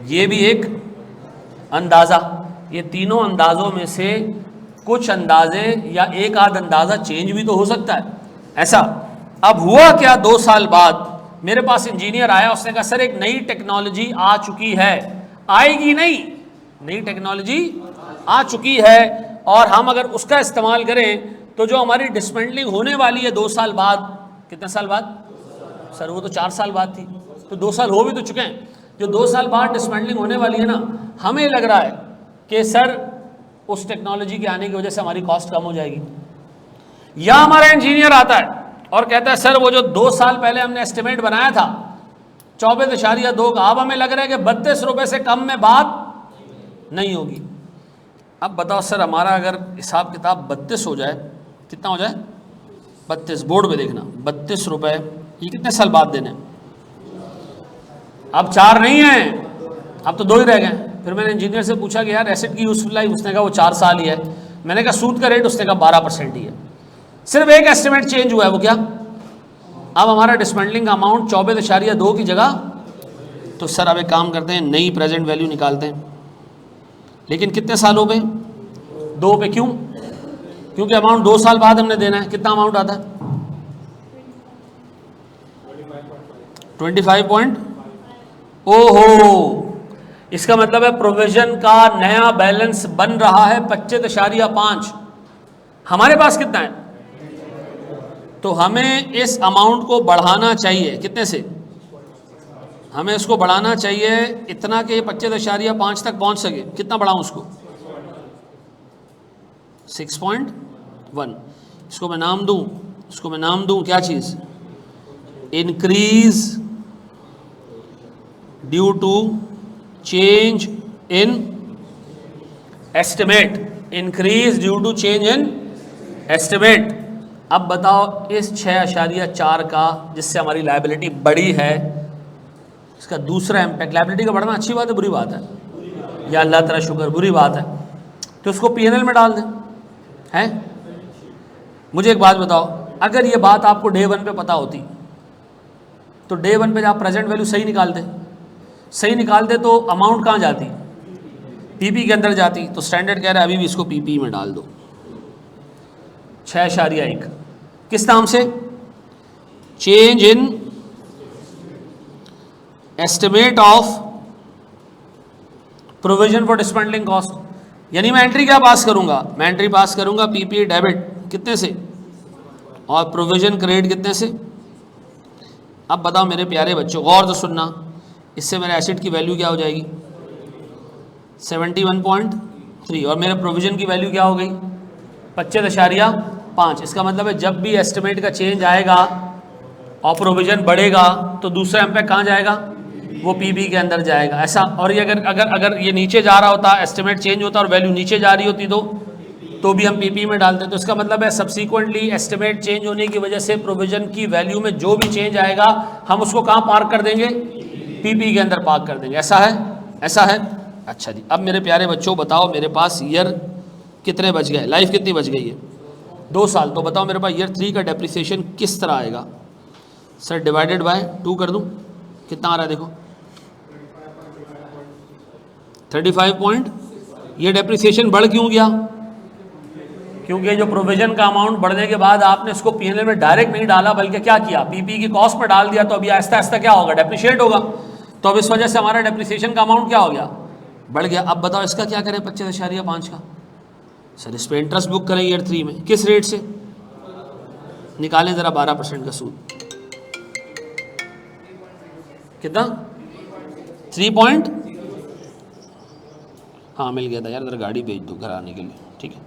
ये भी एक अंदाज़ा। ये तीनों अंदाज़ों में से कुछ अंदाजे या एक आध अंदाज़ा चेंज भी तो हो सकता है। ऐसा अब हुआ क्या, 2 साल बाद मेरे पास इंजीनियर आया, उसने कहा सर एक नई टेक्नोलॉजी आ चुकी है। आएगी नहीं, नई टेक्नोलॉजी आ चुकी है, और हम अगर उसका इस्तेमाल करें तो जो हमारी डिसमेंटलिंग होने वाली है 2 साल बाद, कितने साल बाद सर? वो तो 4 साल बाद थी, तो 2 साल हो भी तो चुके हैं। जो 2 साल बाद डिसमेंटलिंग होने वाली है ना, हमें लग रहा है कि सर उस टेक्नोलॉजी के आने की वजह से हमारी कॉस्ट कम हो जाएगी, या हमारा इंजीनियर आता है और कहता है सर वो जो 2 साल पहले हमने एस्टिमेट बनाया था 24.2 का, अब हमें लग रहा है कि 32 रुपये से कम में बात नहीं होगी। अब बताओ सर हमारा अगर हिसाब किताब 32 हो जाए, कितना हो जाए 32, बोर्ड पे देखना 32 रुपये, ये कितने साल बाद देने, अब 4 नहीं है, अब तो 2 ही रह गए। फिर मैंने इंजीनियर से पूछा कि यार एसेट की यूजफुल लाइफ, उसने कहा वो 4 साल ही है। मैंने कहा सूद का रेट, उसने कहा 12% ही है। सिर्फ एक एस्टिमेट चेंज हुआ है, वो क्या, अब हमारा डिसमेंटलिंग का अमाउंट 24.2 की जगह, तो सर अब एक काम करते हैं, नई प्रेजेंट वैल्यू निकालते हैं, लेकिन कितने सालों पे, 2 पे। क्यों? क्योंकि अमाउंट 2 साल बाद हमने देना है। कितना अमाउंट आता है? 25 पॉइंट, ओहो, इसका मतलब है प्रोविजन का नया बैलेंस बन रहा है 25.5। हमारे पास कितना है? तो हमें इस अमाउंट को बढ़ाना चाहिए, कितने से? हमें इसको बढ़ाना चाहिए इतना कि 25.5 तक पहुंच सके। कितना बढ़ाऊं उसको? 6.1। इसको मैं नाम दूं, इसको मैं नाम दूं क्या चीज? Increase due to change in estimate, increase due to change in estimate. अब बताओ इस 6.4 का, जिससे हमारी लायबिलिटी बढ़ी है, इसका दूसरा इम्पैक्ट, लायबिलिटी का बढ़ना अच्छी बात है बुरी बात है? या अल्लाह तेरा शुक्र, बुरी बात है। तो उसको पीएनएल में डाल दें, हैं? मुझे एक बात बताओ, अगर ये बात आपको डे 1 पे पता होती तो डे 1 पे आप प्रेजेंट वैल्यू सही निकालते तो अमाउंट कहाँ जाती? पीपी के अंदर जाती। तो स्टैंडर्ड कह रहा है अभी भी इसको पीपी में डाल दो, 6.1। किस नाम से? Change in estimate of provision for dismantling cost. यानी मैं एंट्री क्या पास करूंगा? मैं एंट्री पास करूंगा पीपी डेबिट कितने से और प्रोविजन क्रेडिट कितने से। अब बताओ मेरे प्यारे बच्चों, गौर से सुनना, इससे मेरे एसेट की वैल्यू क्या हो जाएगी? 71.3, और मेरे प्रोविजन की वैल्यू क्या हो गई? 25.5। इसका मतलब है जब भी एस्टिमेट का चेंज आएगा और प्रोविजन बढ़ेगा तो दूसरा इम्पैक्ट कहाँ जाएगा? वो पीबी के अंदर जाएगा। ऐसा, और ये अगर ये नीचे जा रहा होता, एस्टिमेट चेंज होता और वैल्यू नीचे जा रही होती तो भी हम पीपी में डालते। तो इसका मतलब है सब्सीक्वेंटली एस्टिमेट चेंज होने की वजह से प्रोविजन की वैल्यू में जो भी चेंज आएगा हम उसको कहाँ पार्क कर देंगे? पीपी के अंदर पार्क कर देंगे। ऐसा है? ऐसा है। अच्छा जी, अब मेरे प्यारे बच्चों बताओ, मेरे पास ईयर कितने बच गए, लाइफ कितनी बच गई है? 2 साल। तो बताओ मेरे पास ईयर 3 का डेप्रिसिएशन किस तरह आएगा? सर डिवाइडेड बाय 2 कर दूं, कितना आ रहा है देखो? 35 पॉइंट। ये डेप्रिसिएशन बढ़ क्यों गया? क्योंकि जो प्रोविजन का अमाउंट बढ़ने के बाद आपने इसको पीएनएल में डायरेक्ट नहीं डाला, बल्कि क्या किया? पीपी की कॉस्ट में डाल दिया। तो अभी आहिस्ता आहिस्ता क्या होगा? डेप्रिशिएट होगा। तो अब इस वजह से हमारा डेप्रिसिएशन का अमाउंट क्या हो गया? बढ़ गया। अब बताओ इसका क्या करें 25.5 का? सर इस पर इंटरेस्ट बुक करें ईयर 3 में, किस रेट से निकालें जरा? 12% का सूद। कितना? 3 पॉइंट, हाँ मिल गया था यार, जरा गाड़ी भेज दो घर आने के लिए, ठीक है?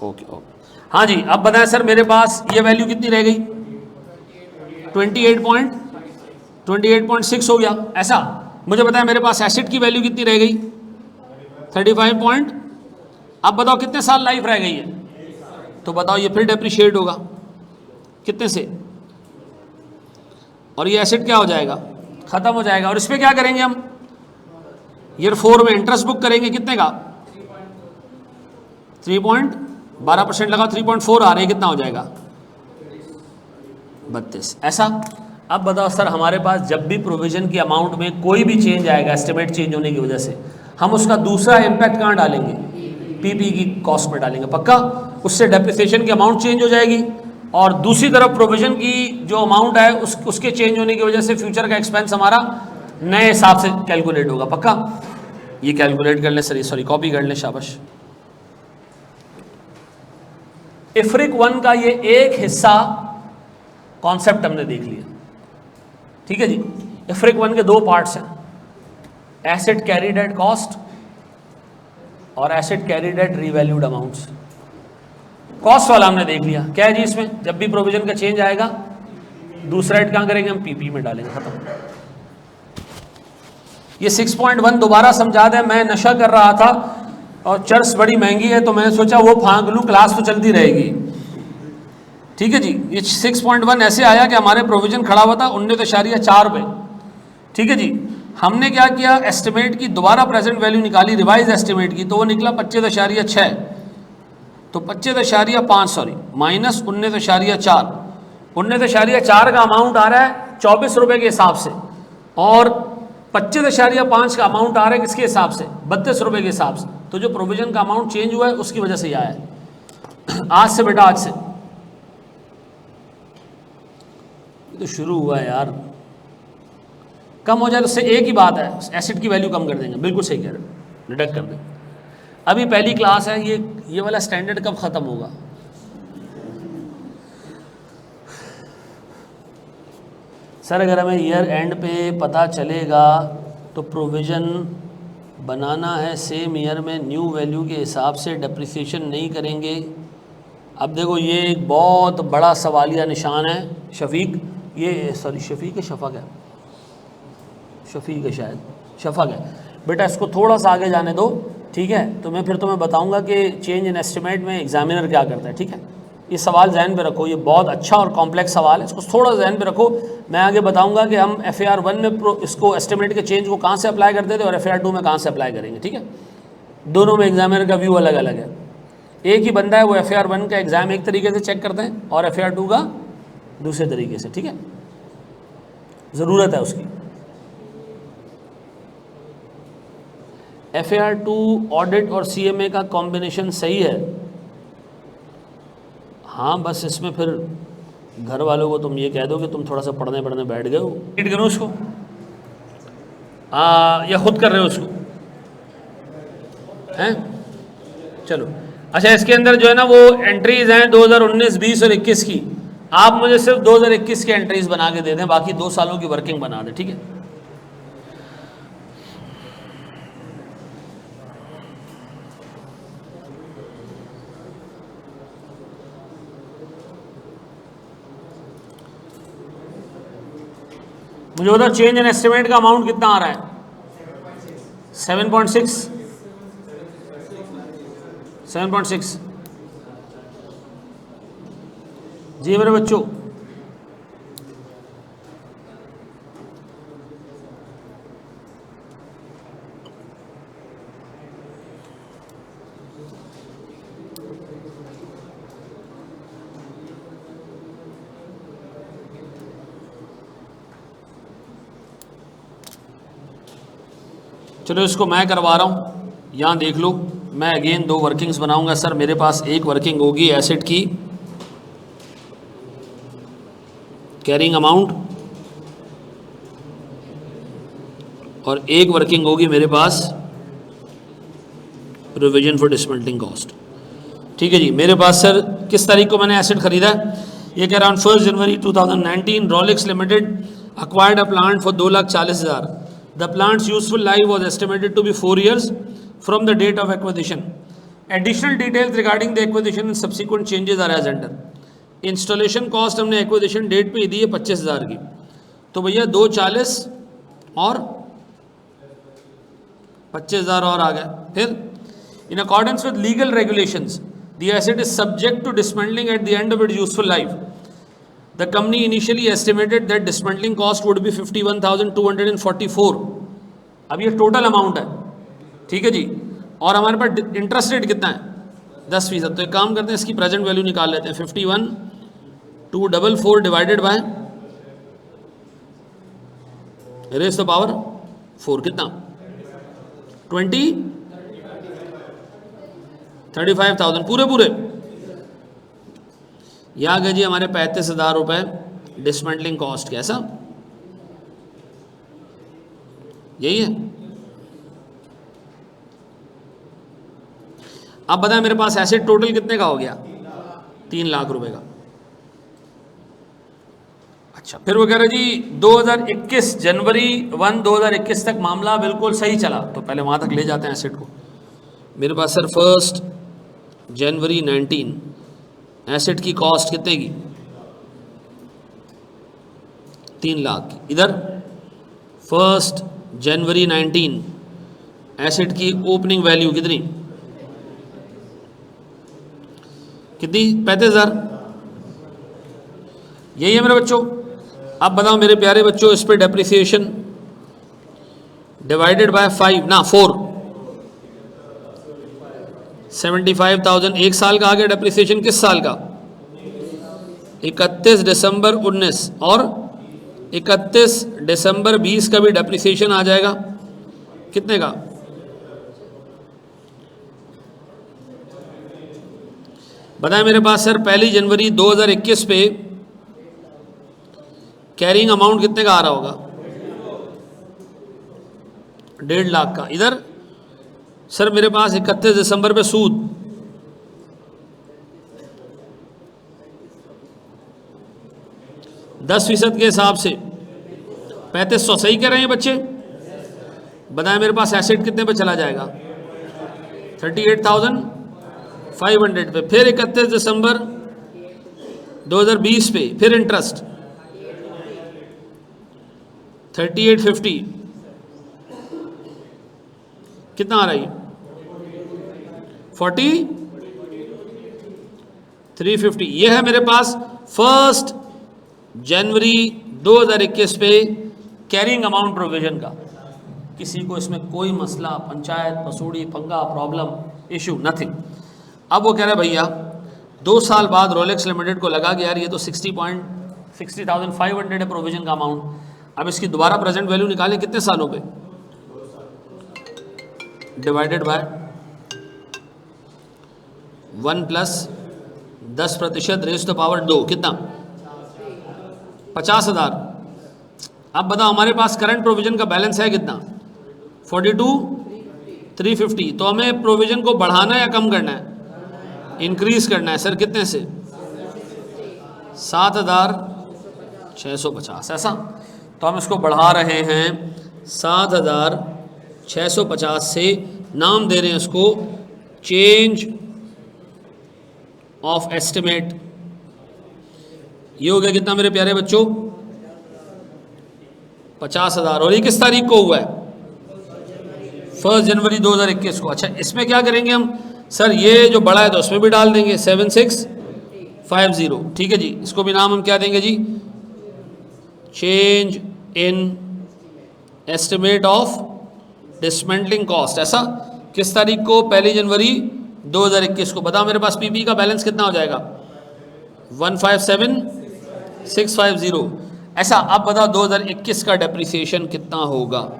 Okay okay. हाँ जी, अब बताएं सर मेरे पास ये वैल्यू कितनी रह गई? 28.6 हो गया। ऐसा मुझे बताएं मेरे पास एसेट की वैल्यू कितनी रह गई? 35 पॉइंट। अब बताओ कितने साल लाइफ रह गई है? तो बताओ ये फिर डेप्रिशिएट होगा कितने से, और ये एसेट क्या हो जाएगा? खत्म हो जाएगा। और इस पर क्या करेंगे हम? ईयर 4 में इंटरेस्ट बुक करेंगे कितने का? 3.12% लगा, 3.4 आ रहे हैं, कितना हो जाएगा? 32। ऐसा। अब बताओ सर हमारे पास जब भी प्रोविजन की अमाउंट में कोई भी चेंज आएगा एस्टिमेट चेंज होने की वजह से, हम उसका दूसरा इम्पैक्ट कहाँ डालेंगे? पीपी की कॉस्ट में डालेंगे, पक्का? उससे डेप्रिसिएशन की अमाउंट चेंज हो जाएगी और दूसरी तरफ प्रोविजन की जो अमाउंट है उसके चेंज होने की वजह से फ्यूचर का एक्सपेंस हमारा नए हिसाब से कैलकुलेट होगा, पक्का? ये कैलकुलेट कर लें सर, सॉरी कॉपी कर लें, शाबाश। इफ्रिक 1 का ये एक हिस्सा कॉन्सेप्ट हमने देख लिया, ठीक है जी। इफ्रिक 1 के 2 पार्ट्स हैं, एसेट कैरीड एट कॉस्ट और asset carried at revalued amounts. Cost वाला हमने देख लिया, क्या है जी इसमें, जब भी प्रोविजन का चेंज आएगा दूसरा हेड कहाँ करेंगे हम, पीपी में डालेंगे, खत्म। ये 6.1 दोबारा समझा दें, मैं नशा कर रहा था और चर्स बड़ी महंगी है तो मैंने सोचा वो फांक लूँ, क्लास तो चलती रहेगी। ठीक है जी, ये 6.1 ऐसे आया कि हमारे प्रोविजन खड़ा हुआ था 19.4 पे। ठीक है जी, हमने क्या किया, एस्टिमेट की दोबारा प्रेजेंट वैल्यू निकाली, रिवाइज एस्टिमेट की, तो वो निकला 25.6, तो 25.5 सॉरी माइनस 19.4, 19.4 का अमाउंट आ रहा है 24 रुपये के हिसाब से, और 25.5 का अमाउंट आ रहा है किसके हिसाब से, 32 रुपये के हिसाब से। तो जो प्रोविजन का अमाउंट चेंज हुआ है उसकी वजह से ये आया है। आज से बेटा, आज से तो शुरू हुआ है यार, कम हो जाए तो उससे एक ही बात है, एसिड की वैल्यू कम कर देंगे, बिल्कुल सही कह रहे हो, डिडक्ट कर दें। अभी पहली क्लास है, ये वाला स्टैंडर्ड कब ख़त्म होगा? सर अगर हमें ईयर एंड पे पता चलेगा तो प्रोविज़न बनाना है सेम ईयर में, न्यू वैल्यू के हिसाब से डेप्रिसिएशन नहीं करेंगे। अब देखो ये एक बहुत बड़ा सवालिया निशान है शफीक, ये सॉरी शफीक है, शफक है, शफीक है शायद, शफक है बेटा, इसको थोड़ा सा आगे जाने दो। ठीक है, तो मैं फिर तुम्हें बताऊंगा कि चेंज इन एस्टिमेट में एग्जामिनर क्या करता है। ठीक है, ये सवाल जहन पे रखो, ये बहुत अच्छा और कॉम्प्लेक्स सवाल है, इसको थोड़ा जहन पे रखो। मैं आगे बताऊंगा कि हम FAR 1 में इसको एस्टिमेट के चेंज को कहाँ से अप्लाई करते थे और FAR 2 में कहाँ से अप्लाई करेंगे। ठीक है, दोनों में एग्जामिनर का व्यू अलग अलग है। एक ही बंदा है वो FAR 1 का एग्ज़ाम एक तरीके से चेक करते हैं और FAR 2 का दूसरे तरीके से। ठीक है, ज़रूरत है उसकी। FAR 2 ऑडिट और CMA का कॉम्बिनेशन सही है, हाँ, बस इसमें फिर घर वालों को तुम ये कह दो कि तुम थोड़ा सा पढ़ने बैठ गए हो। रीड करो उसको, या खुद कर रहे हो उसको, हैं? चलो अच्छा, इसके अंदर जो है ना वो एंट्रीज हैं 2019, 20 और 21 की। आप मुझे सिर्फ 2021 की एंट्रीज बना के दे दें, बाकी 2 सालों की वर्किंग बना दें। ठीक है, मुझे उधर चेंज इन एस्टिमेट का अमाउंट कितना आ रहा है? 7.6 जी मेरे बच्चों। चलो इसको मैं करवा रहा हूँ, यहाँ देख लो। मैं अगेन 2 वर्किंग्स बनाऊंगा। सर मेरे पास एक वर्किंग होगी एसेट की कैरिंग अमाउंट, और एक वर्किंग होगी मेरे पास प्रोविजन फॉर डिसमेंटलिंग कॉस्ट। ठीक है जी, मेरे पास सर किस तारीख को मैंने एसेट खरीदा है? ये कह रहा हूँ 1 जनवरी 2019 Rolex limited acquired a plant for 2,40,000. The plant's useful life was estimated to be 4 years from the date of acquisition. Additional details regarding the acquisition and subsequent changes are as under. Installation cost हमने acquisition date पे दी है 25,000 की, तो भैया 2,40 और 25,000 और आ गया। फिर in accordance with legal regulations, the asset is subject to dismantling at the end of its useful life. The company initially estimated that dismantling cost would be 51,244. अब ये टोटल अमाउंट है, ठीक है जी, और हमारे पास इंटरेस्ट रेट कितना है? 10%। तो एक काम करते हैं, इसकी प्रेजेंट वैल्यू निकाल लेते हैं। 51,244 divided by raise the power 4 कितना? 35,000 पूरे यहाँ गए जी हमारे 35,000 रुपये डिसमेंटलिंग कॉस्ट। कैसा? यही है। अब बताएं मेरे पास एसेट टोटल कितने का हो गया? 3 लाख रुपए का। अच्छा, फिर वो कह रहे जी 2021 जनवरी 1 2021 तक मामला बिल्कुल सही चला, तो पहले वहां तक ले जाते हैं एसेट को। मेरे पास सर 1 जनवरी 19 एसेट की कॉस्ट कितने की 3 लाख की। इधर 1 जनवरी 19 एसेट की ओपनिंग वैल्यू कितनी 35,000। यही है मेरे बच्चों। अब बताओ मेरे प्यारे बच्चों, इस पे डेप्रिसिएशन डिवाइडेड बाय 5 ना 4, 75,000 एक साल का आ गया डेप्रिसिएशन। किस साल का 31 दिसंबर 19 और 31 दिसंबर 20 का भी डेप्रिसिएशन आ जाएगा। कितने का बताएं मेरे पास सर। 1 जनवरी 2021 पे कैरिंग अमाउंट कितने का आ रहा होगा 1.5 लाख का। इधर सर मेरे पास 31 दिसंबर पे सूद 10% के हिसाब से 3500। सही कह रहे हैं बच्चे? बताएं मेरे पास एसेट कितने पे चला जाएगा 38,500 पे। फिर 31 दिसंबर 2020 पे फिर इंटरेस्ट 3850। कितना आ रहा है 4350। ये है मेरे पास 1 जनवरी 2021 पे कैरिंग अमाउंट प्रोविजन का। किसी को इसमें कोई मसला, पंचायत, पसूड़ी, पंगा, प्रॉब्लम, इशू, नथिंग। अब वो कह रहे भैया 2 साल बाद रोलेक्स लिमिटेड को लगा कि यार ये तो 60,500 है प्रोविजन का अमाउंट। अब इसकी दोबारा प्रेजेंट वैल्यू निकालें कितने सालों पे divided by 1 + 10% raise to power 2 कितना 50,000। अब बताओ हमारे पास करंट प्रोविजन का बैलेंस है कितना 42,350। तो हमें प्रोविजन को बढ़ाना या कम करना है इंक्रीज करना है सर। कितने से 7,650 ऐसा। तो हम इसको बढ़ा रहे हैं 7,650 से। नाम दे रहे हैं इसको चेंज ऑफ एस्टिमेट। ये हो गया कितना मेरे प्यारे बच्चों 50,000। और ये किस तारीख को हुआ है 1 जनवरी 2021 को। अच्छा इसमें क्या करेंगे हम सर, ये जो बड़ा है तो उसमें भी डाल देंगे 7650। ठीक है जी। इसको भी नाम हम क्या देंगे जी change in estimate of dismantling cost. ऐसा किस तारीख को 1 जनवरी 2021 को। बताओ मेरे पास पीपी का बैलेंस कितना हो जाएगा 157,650। ऐसा अब बताओ 2021 का डेप्रिसिएशन कितना होगा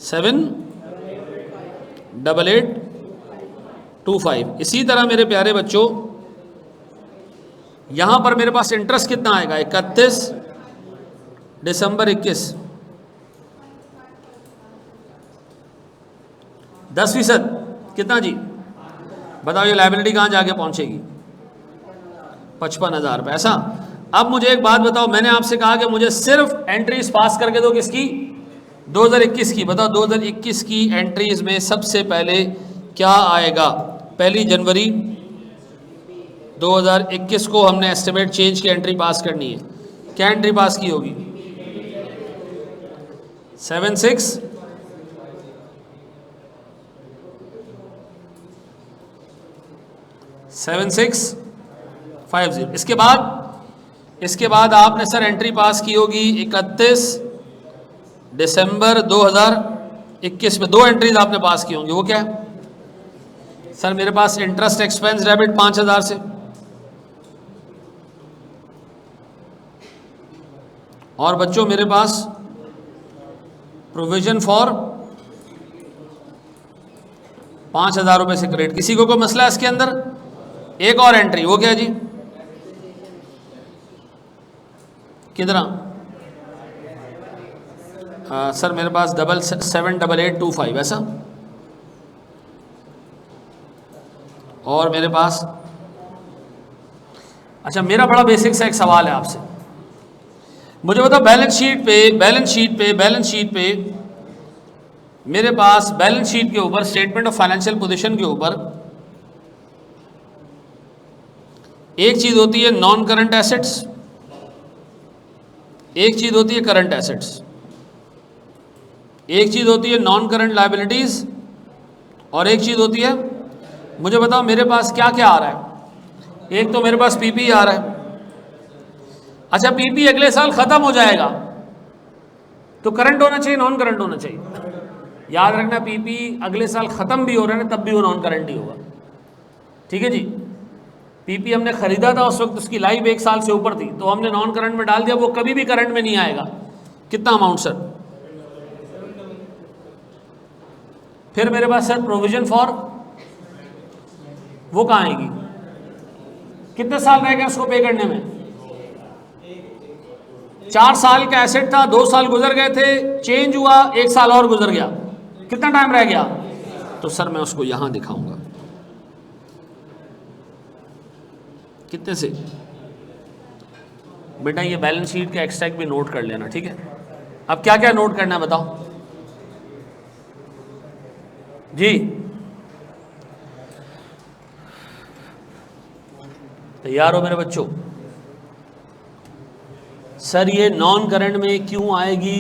78825। इसी तरह मेरे प्यारे बच्चों यहां पर मेरे पास इंटरेस्ट कितना आएगा 31 दिसंबर 21 10% कितना जी बताओ। ये लायबिलिटी कहां जाके पहुंचेगी 55,000 रुपये। ऐसा अब मुझे एक बात बताओ, मैंने आपसे कहा कि मुझे सिर्फ एंट्रीज पास करके दो किसकी 2021 की। बताओ 2021 की एंट्रीज में सबसे पहले क्या आएगा 1 जनवरी 2021 को हमने एस्टिमेट चेंज की एंट्री पास करनी है। क्या एंट्री पास की होगी 7650। इसके बाद आपने सर एंट्री पास की होगी 31 दिसंबर 2021 में। 2 एंट्रीज आपने पास की होंगी। वो क्या है सर मेरे पास इंटरेस्ट एक्सपेंस डेबिट 5,000 से, और बच्चों मेरे पास प्रोविजन फॉर 5,000 रुपये से क्रेडिट। किसी को कोई मसला है इसके अंदर? एक और एंट्री वो क्या जी कितना सर मेरे पास 778825 ऐसा। और मेरे पास अच्छा मेरा बड़ा बेसिक सा एक सवाल है आपसे, मुझे बताओ बैलेंस शीट पे मेरे पास बैलेंस शीट के ऊपर स्टेटमेंट ऑफ फाइनेंशियल पोजीशन के ऊपर एक चीज होती है नॉन करंट एसेट्स, एक चीज होती है करंट एसेट्स, एक चीज होती है नॉन करंट लायबिलिटीज, और एक चीज होती है, मुझे बताओ मेरे पास क्या क्या आ रहा है। एक तो मेरे पास पीपी आ रहा है। अच्छा, पीपी अगले साल खत्म हो जाएगा तो करंट होना चाहिए नॉन करंट होना चाहिए? याद रखना, पीपी अगले साल खत्म भी हो रहा है ना, तब भी वो नॉन करंट ही होगा। ठीक है जी। पीपी हमने खरीदा था, उस वक्त उसकी लाइफ 1 साल से ऊपर थी, तो हमने नॉन करंट में डाल दिया, वो कभी भी करंट में नहीं आएगा। कितना अमाउंट सर? फिर मेरे पास सर प्रोविजन फॉर, वो कहाँ आएगी? कितने साल रह गए उसको पे करने में? 4 साल का एसेट था, 2 साल गुजर गए थे, चेंज हुआ, 1 साल और गुजर गया, कितना टाइम रह गया? तो सर मैं उसको यहां दिखाऊंगा। कितने से? बेटा ये बैलेंस शीट का एक्सट्रैक्ट भी नोट कर लेना, ठीक है? अब क्या क्या नोट करना है बताओ जी। तैयार हो मेरे बच्चों? सर ये नॉन करंट में क्यों आएगी,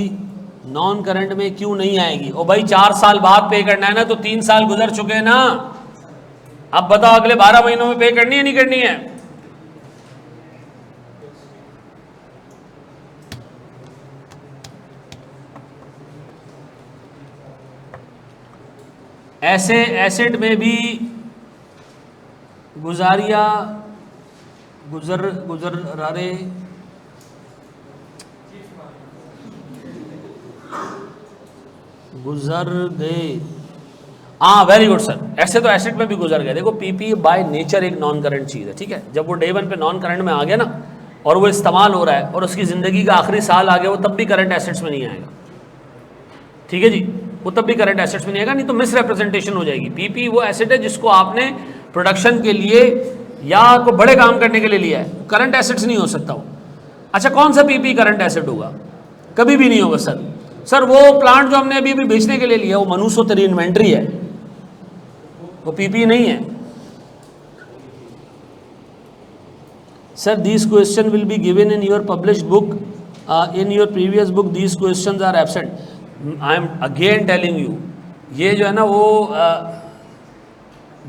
नॉन करंट में क्यों नहीं आएगी? ओ भाई 4 साल बाद पे करना है ना, तो 3 साल गुजर चुके हैं ना। अब बताओ अगले 12 महीनों में पे करनी है नहीं करनी है? ऐसे एसेट में भी गुजारिया गुजर रारे गुजर गए। हाँ वेरी गुड सर, ऐसे तो एसेट में भी गुजर गए। देखो पीपी बाय नेचर एक नॉन करंट चीज़ है, ठीक है? जब वो डे 1 पे नॉन करंट में आ गया ना, और वो इस्तेमाल हो रहा है और उसकी ज़िंदगी का आखिरी साल आ गया, वो तब भी करंट एसेट्स में नहीं आएगा। ठीक है जी, वो तब भी करंट एसेट्स में नहीं आएगा, नहीं तो मिस रिप्रेजेंटेशन हो जाएगी। पीपी वो एसेट है जिसको आपने प्रोडक्शन के लिए या कोई बड़े काम करने के लिए लिया है, करंट एसेट्स नहीं हो सकता वो। अच्छा, कौन सा पीपी करंट एसेट होगा? कभी भी नहीं होगा सर। सर वो प्लांट जो हमने अभी बेचने के लिए लिया, वो मनुष्य तेरी इन्वेंट्री है, वो पीपी नहीं है। Sir these question will be given in your published book, in your previous book these question are absent. I am again telling you, ये जो है ना वो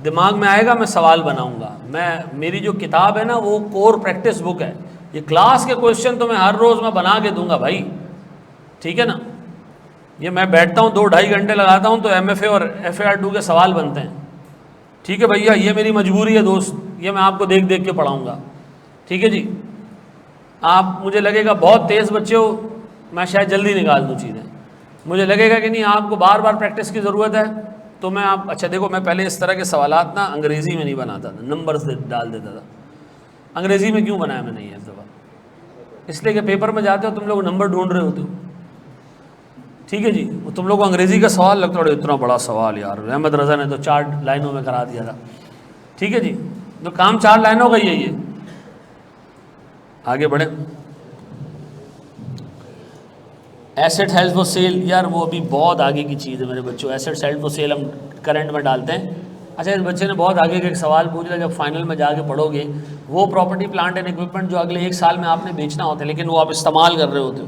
दिमाग में आएगा, मैं सवाल बनाऊंगा। मेरी जो किताब है ना वो कोर प्रैक्टिस बुक है। ये क्लास के क्वेश्चन तो मैं हर रोज़ मैं बना के दूंगा भाई, ठीक है ना? ये मैं बैठता हूँ 2-2.5 घंटे लगाता हूँ तो MFA और FAR2 के सवाल बनते हैं। ठीक है भैया, ये मेरी मजबूरी है दोस्त, ये मैं आपको देख देख के पढ़ाऊँगा। ठीक है जी। आप मुझे लगेगा बहुत तेज़ बच्चे हो, मैं शायद जल्दी निकाल दूँ चीज़ें, मुझे लगेगा कि नहीं आपको बार बार प्रैक्टिस की ज़रूरत है, तो मैं आप अच्छा देखो, मैं पहले इस तरह के सवालात ना अंग्रेज़ी में नहीं बनाता था, नंबर्स डाल देता था। अंग्रेज़ी में क्यों बनाया मैंने ये दफ़ा? इसलिए कि पेपर में जाते हो तुम लोग नंबर ढूंढ रहे होते हो। ठीक है जी, वो तुम लोग को अंग्रेज़ी का सवाल लगता है इतना बड़ा सवाल यार, अहमद रज़ा ने तो 4 लाइनों में करा दिया था। ठीक है जी, तो काम 4 लाइनों का ही है ये। आगे बढ़े। एसेट हेल्ड फॉर सेल, यार वो अभी बहुत आगे की चीज़ है मेरे बच्चों। एसेट हेल्ड फॉर सेल हम करंट में डालते हैं। अच्छा, इस बच्चे ने बहुत आगे का एक सवाल पूछ लिया, जब फाइनल में जाके पढ़ोगे, वो प्रॉपर्टी प्लांट एंड इक्विपमेंट जो अगले 1 साल में आपने बेचना होता है, लेकिन वो आप इस्तेमाल कर रहे होते हो,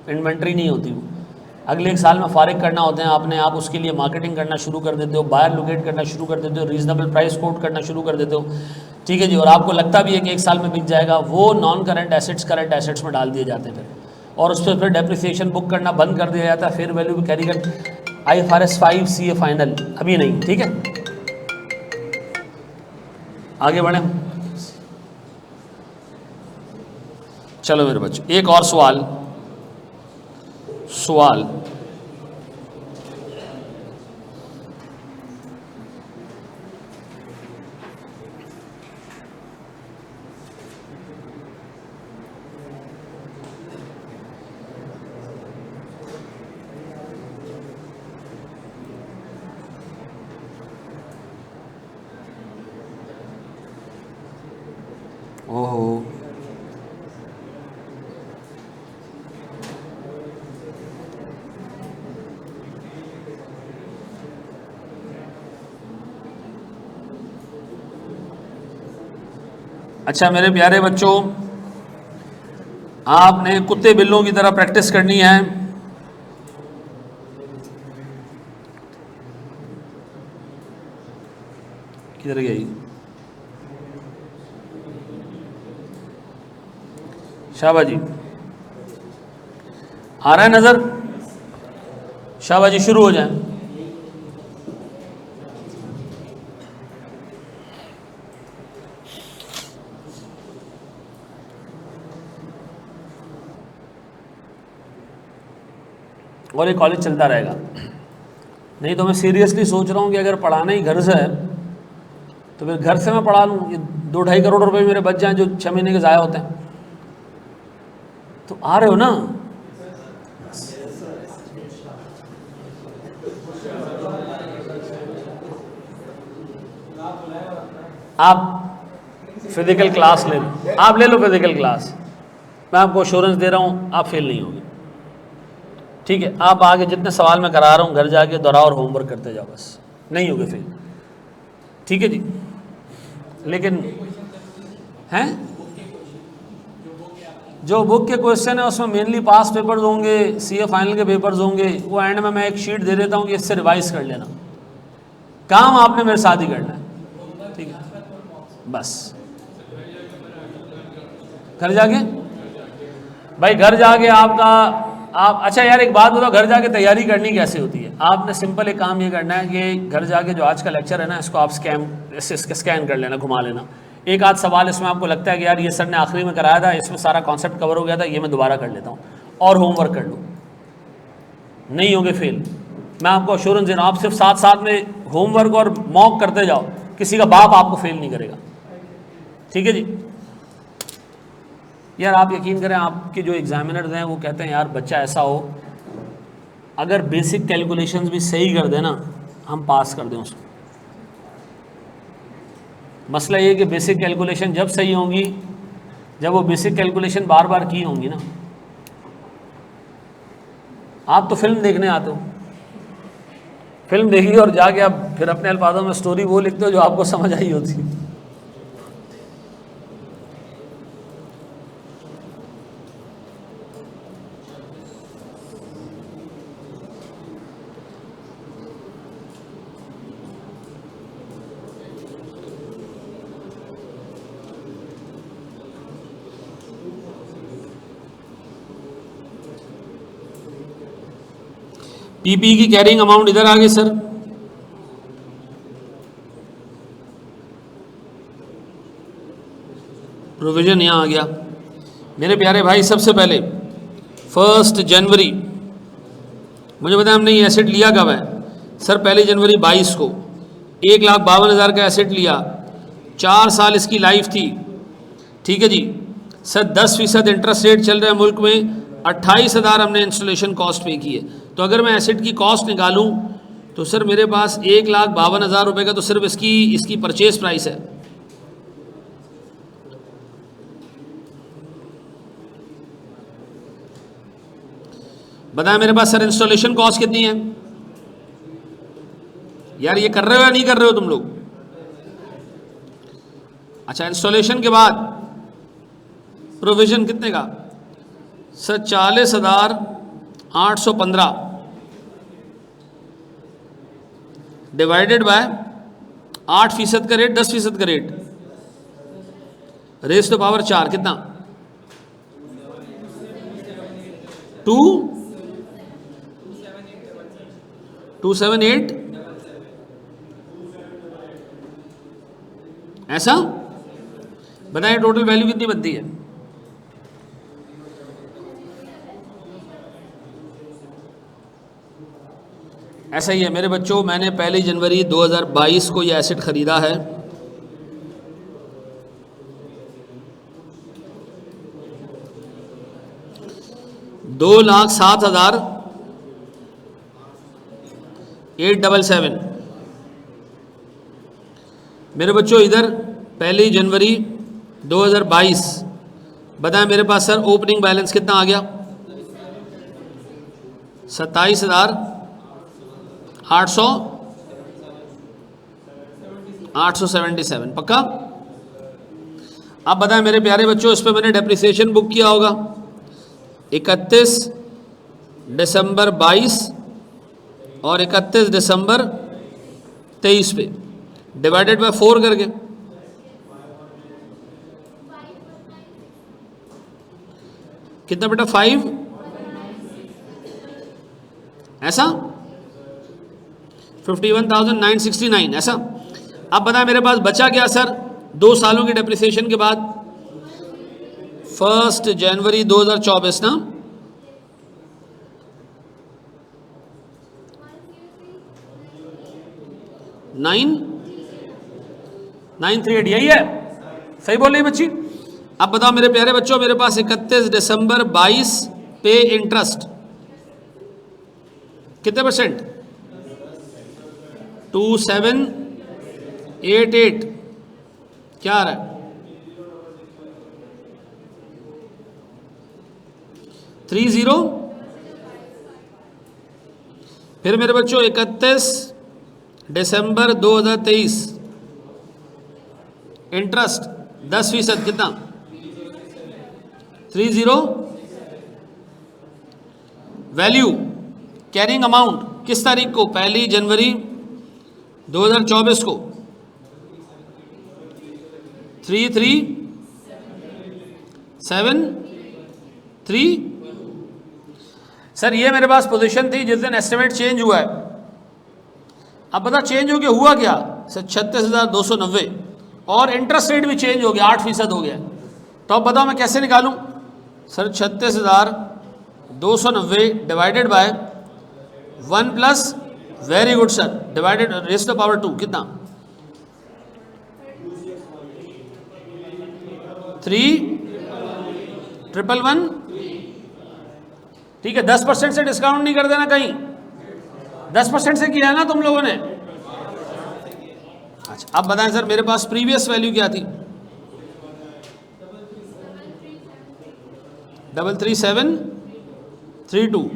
इन्वेंट्री नहीं होती, वो अगले 1 साल में फारिग करना होते हैं आपने, आप उसके लिए मार्केटिंग करना शुरू कर देते हो, बायर लोकेट करना शुरू कर देते हो, रीजनेबल प्राइस कोट करना शुरू कर देते हो। ठीक है जी, और आपको लगता भी है कि 1 साल में बिक जाएगा, वो non current assets current assets में डाल दिए जाते हैं फिर, और उस पर फिर डेप्रिसिएशन बुक करना बंद कर दिया जाता है, फिर वैल्यू भी कैरी कर। IFRS 5 CA फाइनल अभी नहीं, ठीक है? आगे बढ़े। चलो मेरे बच्चों, एक और सवाल ओहो, अच्छा मेरे प्यारे बच्चों, आपने कुत्ते बिल्लों की तरह प्रैक्टिस करनी है। किधर गई? शाबाश जी, आ रहा है नजर? शाबाश जी, शुरू हो जाए। और ये कॉलेज चलता रहेगा। नहीं तो मैं सीरियसली सोच रहा हूँ कि अगर पढ़ाना ही घर से है तो फिर घर से मैं पढ़ा लूँ, ये 2-2.5 करोड़ रुपए मेरे बच जाएं जो 6 महीने के ज़ाया होते हैं। तो आ रहे हो ना? आप फिजिकल क्लास ले लो, आप ले लो फिजिकल क्लास, मैं आपको अश्योरेंस दे रहा हूँ आप फेल नहीं होगे। ठीक है, आप आगे जितने सवाल मैं करा रहा हूँ घर जाके दोहराओ और होमवर्क करते जाओ, बस नहीं होगे फेल। ठीक है जी। लेकिन हैं जो बुक के क्वेश्चन है उसमें मेनली पास पेपर्स होंगे, सीए फाइनल के पेपर्स होंगे, वो एंड में मैं एक शीट दे देता हूँ कि इससे रिवाइज कर लेना। काम आपने मेरे साथ ही करना है। ठीक है, बस घर जाके भाई, घर जाके आपका आप अच्छा यार एक बात बताओ, घर जाके तैयारी करनी कैसे होती है? आपने सिंपल एक काम ये करना है कि घर जाके जो आज का लेक्चर है ना, इसको आप स्कैन कर लेना, घुमा लेना। एक आध सवाल इसमें आपको लगता है कि यार ये सर ने आखिरी में कराया था, इसमें सारा कॉन्सेप्ट कवर हो गया था, ये मैं दोबारा कर लेता हूँ और होमवर्क कर लूँ, नहीं होगे फेल। मैं आपको अश्योरेंस दे रहा हूँ। आप सिर्फ साथ साथ में होमवर्क और मॉक करते जाओ, किसी का बाप आपको फेल नहीं करेगा। ठीक है जी। यार आप यकीन करें, आपके जो एग्जामिनर्स हैं वो कहते हैं यार बच्चा ऐसा हो अगर बेसिक कैलकुलेशंस भी सही कर देना हम पास कर दें उसको। मसला ये कि बेसिक कैलकुलेशन जब सही होंगी जब वो बेसिक कैलकुलेशन बार बार की होंगी ना। आप तो फिल्म देखने आते हो, फिल्म देखिए और जाके आप फिर अपने अल्फाजों में स्टोरी वो लिखते हो जो आपको समझ आई होती है। पीपी की कैरिंग अमाउंट इधर आ गई सर, प्रोविजन यहाँ आ गया। मेरे प्यारे भाई, सबसे पहले 1 जनवरी मुझे बताया हमने ये एसेट लिया कब है? सर 1 जनवरी 22 को 1,52,000 का एसेट लिया, 4 साल इसकी लाइफ थी। ठीक है जी सर, 10% इंटरेस्ट रेट चल रहा है मुल्क में, 28,000 हमने इंस्टॉलेशन कॉस्ट पे की है। तो अगर मैं एसेट की कॉस्ट निकालूं तो सर मेरे पास 1,52,000 रुपये का तो सिर्फ इसकी परचेज प्राइस है। बताया मेरे पास सर इंस्टॉलेशन कॉस्ट कितनी है? यार ये कर रहे हो या नहीं कर रहे हो तुम लोग? अच्छा, इंस्टॉलेशन के बाद प्रोविजन कितने का? सर 40,815 डिवाइडेड बाय 8% का रेट, 10% का रेट, रेज़ टू पावर 4 कितना? 278 ऐसा बताइए टोटल वैल्यू कितनी बनती है? ऐसा ही है मेरे बच्चों, मैंने 1 जनवरी 2022 को यह एसेट खरीदा है। $2,07,877। मेरे बच्चों इधर 1 जनवरी 2022 बताएं मेरे पास सर ओपनिंग बैलेंस कितना आ गया? 27,877 पक्का। अब बताएं मेरे प्यारे बच्चों, इस पे मैंने डेप्रिसिएशन बुक किया होगा 31 दिसंबर 22 और 31 दिसंबर 23 पे डिवाइडेड बाय 4 करके। कितना बेटा? 5 ऐसा 51,969 ऐसा। अब बताएं मेरे पास बचा क्या सर 2 सालों की डेप्रिसिएशन के बाद? 1 जनवरी 2024 ना, नाइन 938 यही है, सही बोल रही बच्ची। अब बताओ मेरे प्यारे बच्चों, मेरे पास 31 दिसंबर 22 पे इंटरेस्ट कितने परसेंट? 2788 क्या आ रहा है? 30। फिर मेरे बच्चों 31 दिसंबर 2023 इंटरेस्ट 10% कितना? 30। वैल्यू कैरिंग अमाउंट किस तारीख को? 1 जनवरी 2024 को 3373। सर ये मेरे पास पोजीशन थी जिस दिन एस्टिमेट चेंज हुआ है। अब बता चेंज हो गया, हुआ क्या सर? 36,290 और इंटरेस्ट रेट भी चेंज हो गया, 8% हो गया। तो अब बताओ मैं कैसे निकालूं sir? 36,290 divided by 1 plus, very good sir, divided raise to power 2 कितना? 3,111। ठीक है, 10% से डिस्काउंट नहीं कर देना कहीं, 10% से किया है ना तुम लोगों ने। अच्छा अब बताएं सर मेरे पास प्रीवियस वैल्यू क्या थी? 33732।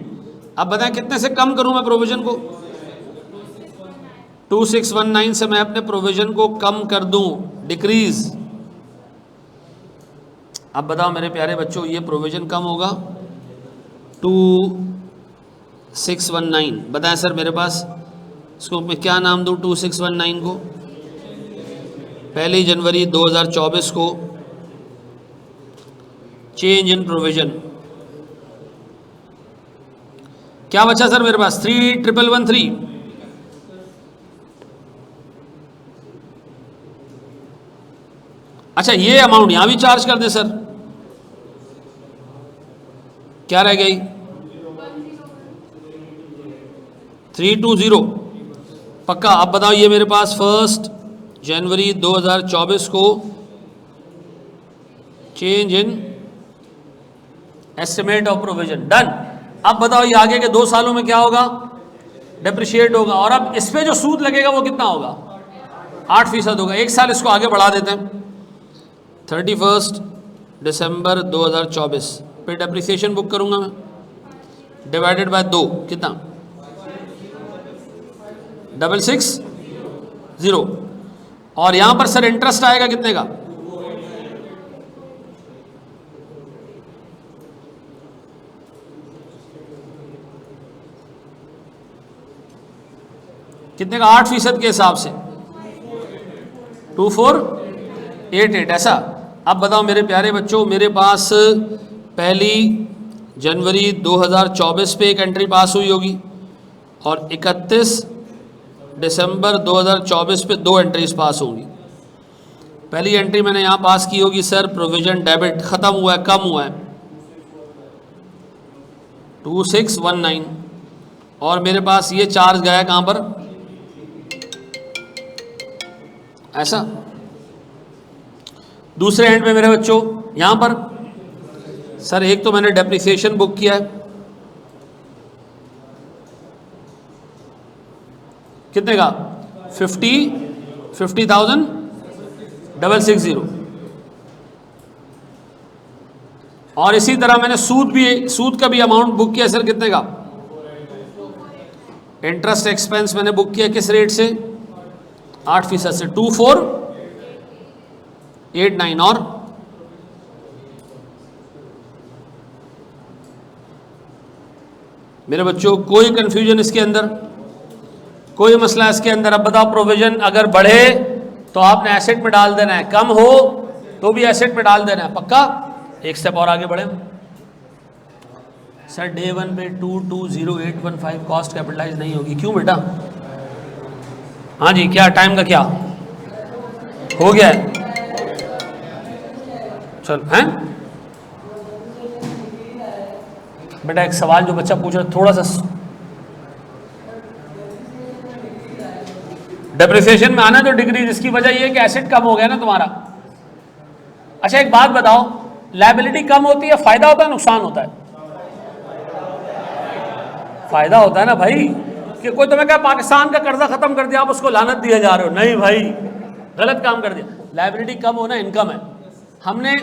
अब बताएं कितने से कम करूं मैं प्रोविजन को? 2619 से मैं अपने प्रोविजन को कम कर दूं, डिक्रीज। अब बताओ मेरे प्यारे बच्चों, ये प्रोविजन कम होगा 2619। बताएं सर मेरे पास इसको मैं क्या नाम दूं? 2619 को 1 जनवरी 2024 को चेंज इन प्रोविजन। क्या बचा सर मेरे पास? 3,113। अच्छा ये अमाउंट यहां भी चार्ज कर दे सर, क्या रह गई? 320 पक्का। अब बताओ ये मेरे पास 1 जनवरी 2024 को change in estimate of provision, done. अब बताओ ये आगे के 2 सालों में क्या होगा? डेप्रिशिएट होगा। और अब इस पे जो सूद लगेगा वो कितना होगा? 8% होगा। 1 साल इसको आगे बढ़ा देते हैं, 31 दिसंबर 2024 पे डेप्रिसिएशन बुक करूंगा मैं, डिवाइडेड बाय 2 कितना? 660। और यहां पर सर इंटरेस्ट आएगा कितने का? कितने का? 8% के हिसाब से 2488 ऐसा। अब बताओ मेरे प्यारे बच्चों, मेरे पास 1 जनवरी 2024 पे एक एंट्री पास हुई होगी और 31 दिसंबर 2024 पे 2 एंट्रीज पास होंगी। पहली एंट्री मैंने यहाँ पास की होगी सर, प्रोविजन डेबिट ख़त्म हुआ है, कम हुआ है 2619, और मेरे पास ये चार्ज गया कहाँ पर? ऐसा। दूसरे एंड पे मेरे बच्चों यहाँ पर सर एक तो मैंने डेप्रिसिएशन बुक किया है, कितने का? 50,660। और इसी तरह मैंने सूद का भी अमाउंट बुक किया सर, कितने का? इंटरेस्ट एक्सपेंस मैंने बुक किया किस रेट से? 8% से 2489। और मेरे बच्चों कोई कंफ्यूजन इसके अंदर, कोई मसला इसके अंदर? अब बताओ, प्रोविजन अगर बढ़े तो आपने एसेट में डाल देना है, कम हो तो भी एसेट में डाल देना है, पक्का? एक स्टेप और आगे बढ़े सर। डे 1 पे 220815 कॉस्ट कैपिटलाइज नहीं होगी, क्यों बेटा? हाँ जी, क्या टाइम का क्या हो गया है? चल हैं बेटा, एक सवाल जो बच्चा पूछ रहा, थोड़ा सा डेप्रिसिएशन में आना तो डिक्रीज, इसकी वजह यह है कि एसेट कम हो गया ना तुम्हारा। अच्छा एक बात बताओ, लायबिलिटी कम होती है, फायदा होता है नुकसान होता है? फायदा होता है ना भाई। कि कोई तुम्हें क्या पाकिस्तान का कर्जा खत्म कर दिया, आप उसको लानत दिए जा रहे हो? नहीं भाई, गलत काम कर दिया। लायबिलिटी कम होना इनकम है। हमने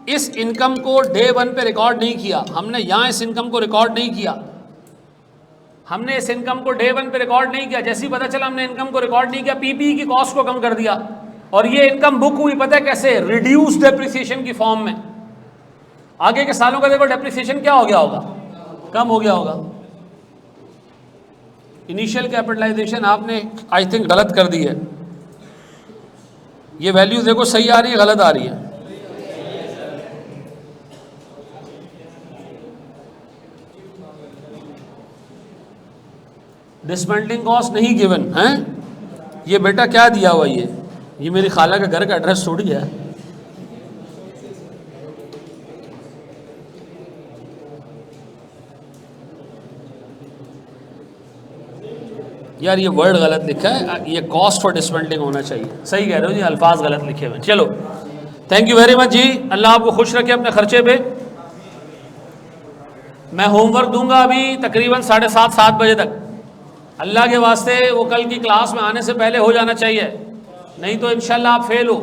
इस इनकम को डे 1 पे रिकॉर्ड नहीं किया, हमने यहां इस इनकम को रिकॉर्ड नहीं किया, हमने इस इनकम को डे 1 पे रिकॉर्ड नहीं किया। जैसे ही पता चला हमने इनकम को रिकॉर्ड नहीं किया, पीपीई की कॉस्ट को कम कर दिया, और ये इनकम बुक हुई पता है कैसे? रिड्यूस डेप्रिसिएशन की फॉर्म में। आगे के सालों का देखो डेप्रिसिएशन क्या हो गया होगा, कम हो गया होगा। इनिशियल कैपिटलाइजेशन आपने आई थिंक गलत कर दी है। ये वैल्यू देखो सही आ रही है, गलत आ रही है? डिसमेंटलिंग कॉस्ट नहीं गिवन है। ये बेटा क्या दिया हुआ? ये मेरी खाला के घर का एड्रेस थोड़ी है। यार ये वर्ड गलत लिखा है, ये कॉस्ट फॉर डिसमेंटलिंग होना चाहिए। सही कह रहे हो जी, अल्फाज गलत लिखे हुए। चलो थैंक यू वेरी मच जी, अल्लाह आपको खुश रखे अपने खर्चे पे। मैं होमवर्क दूंगा अभी तकरीबन 7:30 बजे तक। अल्लाह के वास्ते वो कल की क्लास में आने से पहले हो जाना चाहिए, नहीं तो इंशाल्लाह आप फेल हो।